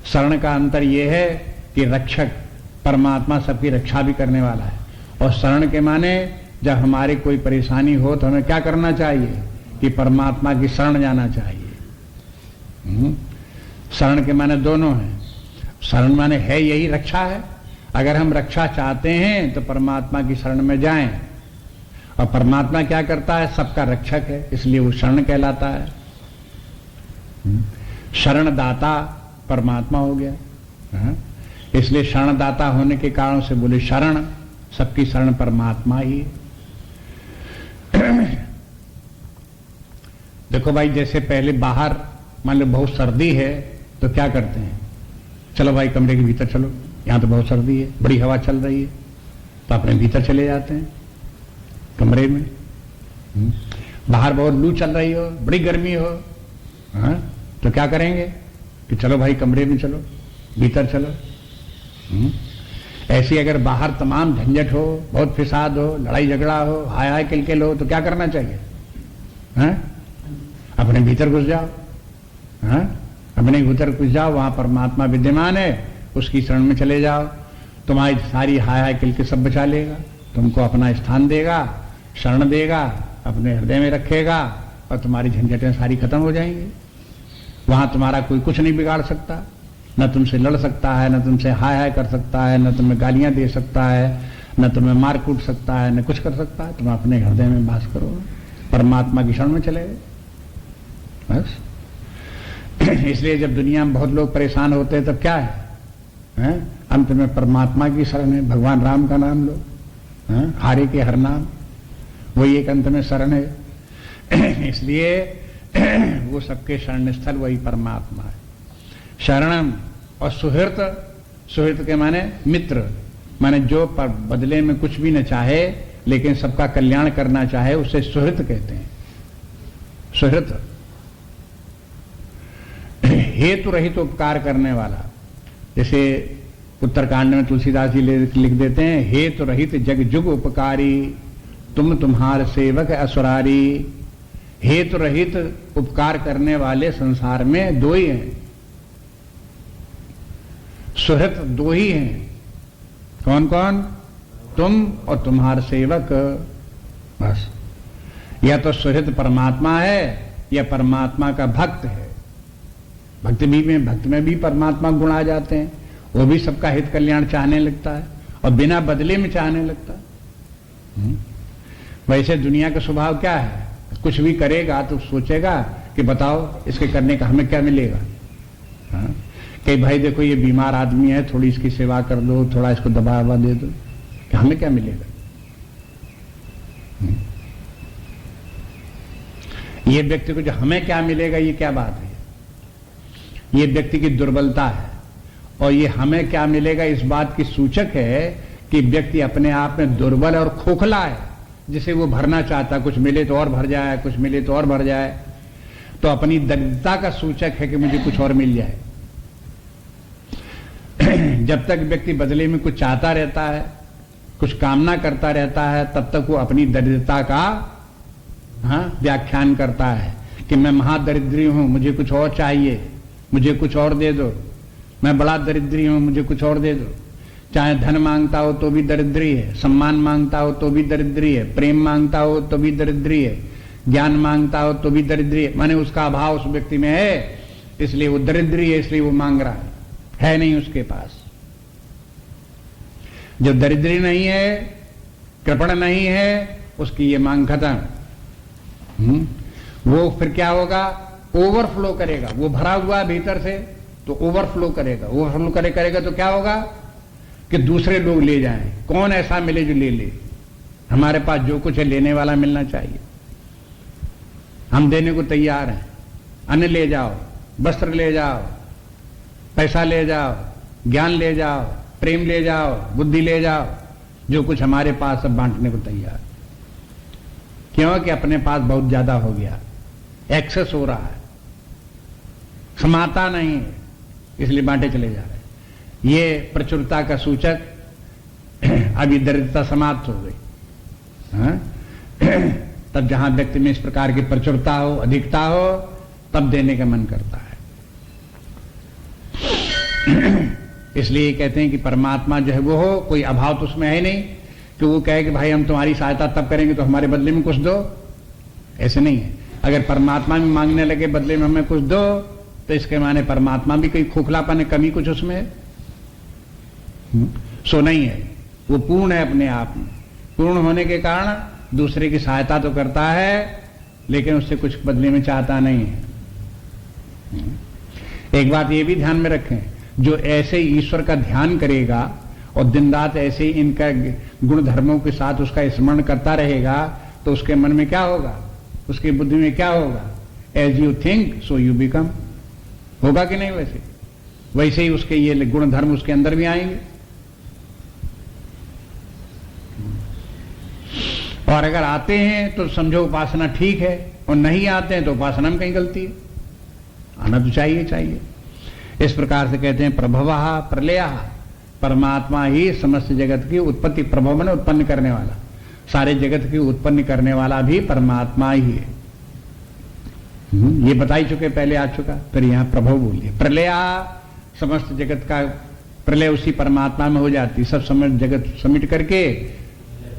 शरण का अंतर यह है कि रक्षक परमात्मा सबकी रक्षा भी करने वाला है, और शरण के माने जब हमारी कोई परेशानी हो तो हमें क्या करना चाहिए कि परमात्मा की शरण जाना चाहिए। शरण के माने दोनों हैं। शरण माने है यही रक्षा है। अगर हम रक्षा चाहते हैं तो परमात्मा की शरण में जाएं, और परमात्मा क्या करता है, सबका रक्षक है, इसलिए वो शरण कहलाता है। शरणदाता परमात्मा हो गया, इसलिए शरणदाता होने के कारण से बोले शरण, सबकी शरण परमात्मा ही है। देखो भाई, जैसे पहले बाहर मान लो बहुत सर्दी है तो क्या करते हैं, चलो भाई कमरे के भीतर चलो, यहां तो बहुत सर्दी है, बड़ी हवा चल रही है, तो अपने भीतर चले जाते हैं कमरे में। बाहर बहुत लू चल रही हो, बड़ी गर्मी हो, तो क्या करेंगे कि चलो भाई कमरे में चलो, भीतर चलो। ऐसी अगर बाहर तमाम झंझट हो, बहुत फिसाद हो, लड़ाई झगड़ा हो, हाय हाय किलकिल हो, तो क्या करना चाहिए, अपने भीतर घुस जाओ। अपने भीतर घुस जाओ, वहां परमात्मा विद्यमान है, उसकी शरण में चले जाओ, तुम्हारी सारी हाय हाय किलकिल सब बचा लेगा, तुमको अपना स्थान देगा, शरण देगा, अपने हृदय में रखेगा, और तुम्हारी झंझटें सारी खत्म हो जाएंगी। वहां तुम्हारा कोई कुछ नहीं बिगाड़ सकता, न तुमसे लड़ सकता है, न तुमसे हाय हाय कर सकता है, न तुम्हें गालियां दे सकता है, न तुम्हें मार कूट सकता है, न कुछ कर सकता है। तुम अपने हृदय में वास करो, परमात्मा की शरण में चले गए बस। इसलिए जब दुनिया में बहुत लोग परेशान होते हैं तब क्या है, अंत में परमात्मा की शरण है, भगवान राम का नाम लो, हारे के हर नाम, वही एक अंत में शरण है। इसलिए वो सबके शरण स्थल वही परमात्मा है। शरणम और सुहृत, सुहृत के माने मित्र, माने जो पर बदले में कुछ भी न चाहे लेकिन सबका कल्याण करना चाहे, उसे सुहृत कहते हैं। सुहृत हेतु रहित उपकार करने वाला, जैसे उत्तरकांड में तुलसीदास जी लिख देते हैं, हेतु रहित जग जुग उपकारी, तुम तुम्हार सेवक असुरारी। हेतु रहित उपकार करने वाले संसार में दो ही हैं, सुहृत दो ही हैं। कौन कौन? तुम और तुम्हार सेवक, बस। या तो सुहृत परमात्मा है या परमात्मा का भक्त है। भक्त में भी परमात्मा गुण आ जाते हैं, वो भी सबका हित कल्याण चाहने लगता है और बिना बदले में चाहने लगता है। वैसे दुनिया का स्वभाव क्या है, कुछ भी करेगा तो सोचेगा कि बताओ इसके करने का हमें क्या मिलेगा। कि भाई देखो ये बीमार आदमी है, थोड़ी इसकी सेवा कर दो, थोड़ा इसको दवा ववा दे दो, कि हमें क्या मिलेगा। ये व्यक्ति को जो हमें क्या मिलेगा, ये क्या बात है, ये व्यक्ति की दुर्बलता है। और ये हमें क्या मिलेगा इस बात की सूचक है कि व्यक्ति अपने आप में दुर्बल और खोखला है, जिसे वो भरना चाहता, कुछ मिले तो और भर जाए, कुछ मिले तो और भर जाए। तो अपनी दरिद्रता का सूचक है कि मुझे कुछ और मिल जाए। जब तक व्यक्ति बदले में कुछ चाहता रहता है, कुछ कामना करता रहता है, तब तक वो अपनी दरिद्रता का व्याख्यान करता है कि मैं महादरिद्री हूं, मुझे कुछ और चाहिए, मुझे कुछ और दे दो, मैं बड़ा दरिद्री हूं, मुझे कुछ और दे दो। चाहे धन मांगता हो तो भी दरिद्री है, सम्मान मांगता हो तो भी दरिद्री है, प्रेम मांगता हो तो भी दरिद्री है, ज्ञान मांगता हो तो भी दरिद्री है। माने उसका अभाव उस व्यक्ति में है, इसलिए वो दरिद्री है, इसलिए वो मांग रहा है नहीं उसके पास। जो दरिद्री नहीं है, कृपण नहीं है, उसकी ये मांग खत्म। वो फिर क्या होगा, ओवरफ्लो करेगा। वो भरा हुआ भीतर से तो ओवरफ्लो करेगा, ओवरफ्लो करेगा तो क्या होगा कि दूसरे लोग ले जाएं। कौन ऐसा मिले जो ले ले, हमारे पास जो कुछ है लेने वाला मिलना चाहिए, हम देने को तैयार हैं। अन्न ले जाओ, वस्त्र ले जाओ, पैसा ले जाओ, ज्ञान ले जाओ, प्रेम ले जाओ, बुद्धि ले जाओ, जो कुछ हमारे पास सब बांटने को तैयार। क्योंकि अपने पास बहुत ज्यादा हो गया, एक्सेस हो रहा है, समाता नहीं है, इसलिए बांटे चले जा रहे हैं। ये प्रचुरता का सूचक। अभी दरिद्रता समाप्त हो गई। तब जहां व्यक्ति में इस प्रकार की प्रचुरता हो, अधिकता हो, तब देने का मन करता है। इसलिए कहते हैं कि परमात्मा जो है वो हो, कोई अभाव तो उसमें है नहीं कि वो कहे कि भाई हम तुम्हारी सहायता तब करेंगे तो हमारे बदले में कुछ दो। ऐसे नहीं है। अगर परमात्मा भी मांगने लगे बदले में हमें कुछ दो, तो इसके माने परमात्मा भी कोई खोखलापन है, कमी कुछ उसमें है? सो नहीं है। वो पूर्ण है अपने आप में। पूर्ण होने के कारण दूसरे की सहायता तो करता है, लेकिन उससे कुछ बदले में चाहता नहीं है। एक बात ये भी ध्यान में रखें, जो ऐसे ईश्वर का ध्यान करेगा और दिन रात ऐसे ही इनका गुण धर्मों के साथ उसका स्मरण करता रहेगा, तो उसके मन में क्या होगा, उसकी बुद्धि में क्या होगा? As you think so you become. होगा कि नहीं? वैसे ही उसके ये गुण धर्म उसके अंदर भी आएंगे। और अगर आते हैं तो समझो उपासना ठीक है, और नहीं आते हैं तो उपासना में कहीं गलती है। आना तो चाहिए। इस प्रकार से कहते हैं प्रभवः प्रलयः, परमात्मा ही समस्त जगत की उत्पत्ति, प्रभव माने उत्पन्न करने वाला, सारे जगत की उत्पन्न करने वाला भी परमात्मा ही है। ये बता ही चुके, पहले आ चुका, फिर यहां प्रभव बोलिए। प्रलया, समस्त जगत का प्रलय उसी परमात्मा में हो जाती, सब समस्त जगत समिट करके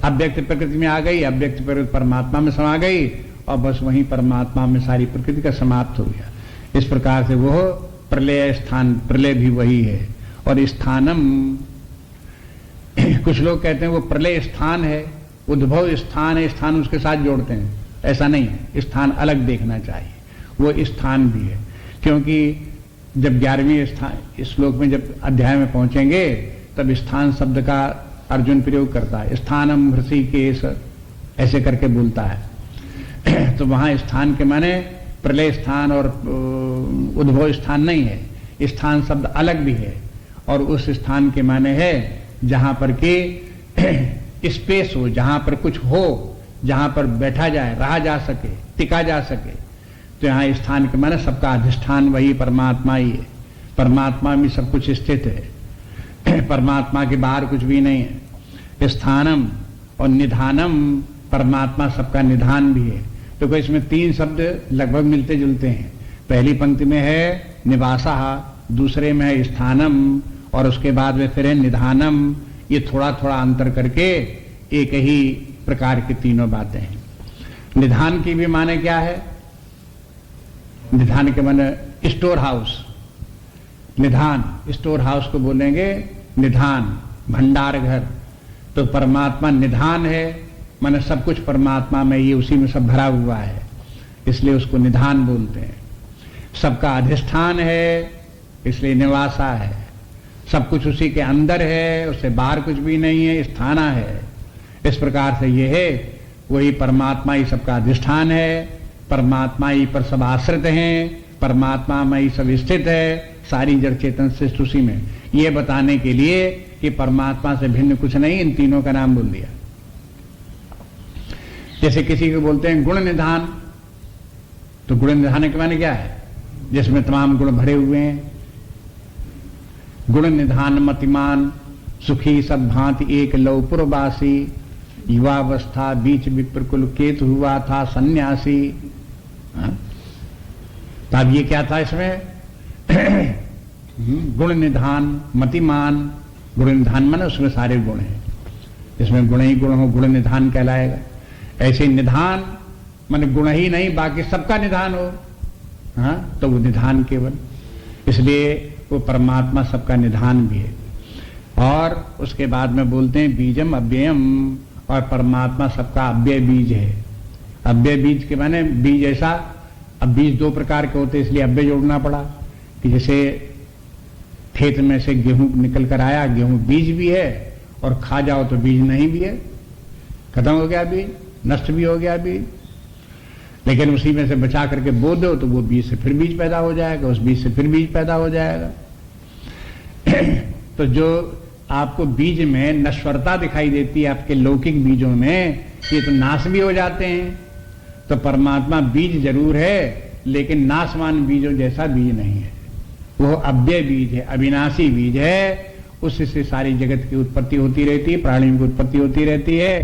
अव्यक्त प्रकृति में आ गई, अव्यक्त प्रकृति परमात्मा में समा गई, और बस वहीं परमात्मा में सारी प्रकृति का समाप्त हो गया। इस प्रकार से वो प्रलय स्थान, प्रलय भी वही है। और स्थानम, कुछ लोग कहते हैं वो प्रलय स्थान है, उद्भव स्थान है, स्थान उसके साथ जोड़ते हैं। ऐसा नहीं है, स्थान अलग देखना चाहिए। वो स्थान भी है, क्योंकि जब 11वें श्लोक में जब अध्याय में पहुंचेंगे तब स्थान शब्द का अर्जुन प्रयोग करता है। स्थानम हृषिकेश ऐसे करके बोलता है। तो वहां स्थान के माने प्रलय स्थान और उद्भव स्थान नहीं है, स्थान शब्द अलग भी है। और उस स्थान के माने है जहां पर के स्पेस हो, जहां पर कुछ हो, जहां पर बैठा जाए, रहा जा सके, टिका जा सके। तो यहां स्थान के माने सबका अधिष्ठान वही परमात्मा ही है। परमात्मा में सब कुछ स्थित है, परमात्मा के बाहर कुछ भी नहीं है। स्थानम और निधानम, परमात्मा सबका निधान भी है। तो कोई इसमें 3 शब्द लगभग मिलते जुलते हैं। पहली पंक्ति में है निवासा, दूसरे में है स्थानम, और उसके बाद में फिर है निधानम। ये थोड़ा थोड़ा अंतर करके एक ही प्रकार की तीनों बातें हैं। निधान की भी माने क्या है? निधान के माने स्टोर हाउस। निधान, स्टोर हाउस को बोलेंगे निधान, भंडार घर। तो परमात्मा निधान है, माने सब कुछ परमात्मा में, ये उसी में सब भरा हुआ है, इसलिए उसको निधान बोलते हैं। सबका अधिष्ठान है, इसलिए निवासा है। सब कुछ उसी के अंदर है, उससे बाहर कुछ भी नहीं है, स्थाना है। इस प्रकार से ये है, वही परमात्मा ही सबका अधिष्ठान है, परमात्मा ही पर सब आश्रित हैं, परमात्मा में ही सब स्थित है, सारी जड़ चेतन सृष्टि उसी में। ये बताने के लिए कि परमात्मा से भिन्न कुछ नहीं, इन तीनों का नाम बोल दिया। जैसे किसी को बोलते हैं गुण निधान, तो गुण निधान के माने क्या है? जिसमें तमाम गुण भरे हुए हैं। गुण निधान मतिमान, सुखी सद्भांति एक लौपुरवासी, युवावस्था बीच विप्रकुल केतु हुआ था सन्यासी। तो अब ये क्या था इसमें? गुण निधान मतिमान, गुण निधान माने उसमें सारे गुण हैं, इसमें गुण ही गुण हो, गुण निधान कहलाएगा। ऐसे निधान माने गुण ही नहीं, बाकी सबका निधान हो, हाँ, तो वो निधान केवल, इसलिए वो परमात्मा सबका निधान भी है। और उसके बाद में बोलते हैं बीजम अव्ययम, और परमात्मा सबका अव्यय बीज है। अव्यय बीज के माने बीज ऐसा, अब बीज 2 प्रकार के होते, इसलिए अव्यय जोड़ना पड़ा कि जैसे खेत में से गेहूं निकल कर आया, गेहूं बीज भी है, और खा जाओ तो बीज नहीं भी है, खत्म हो गया बीज, नष्ट भी हो गया बीज। लेकिन उसी में से बचा करके बो दो तो वो बीज से फिर बीज पैदा हो जाएगा, उस बीज से फिर बीज पैदा हो जाएगा। तो जो आपको बीज में नश्वरता दिखाई देती है आपके लौकिक बीजों में, ये तो नाश भी हो जाते हैं। तो परमात्मा बीज जरूर है, लेकिन नाशवान बीजों जैसा बीज नहीं है, वो अव्यय बीज है, अविनाशी बीज है। उससे सारी जगत की उत्पत्ति होती रहती है, प्राणियों की उत्पत्ति होती रहती है।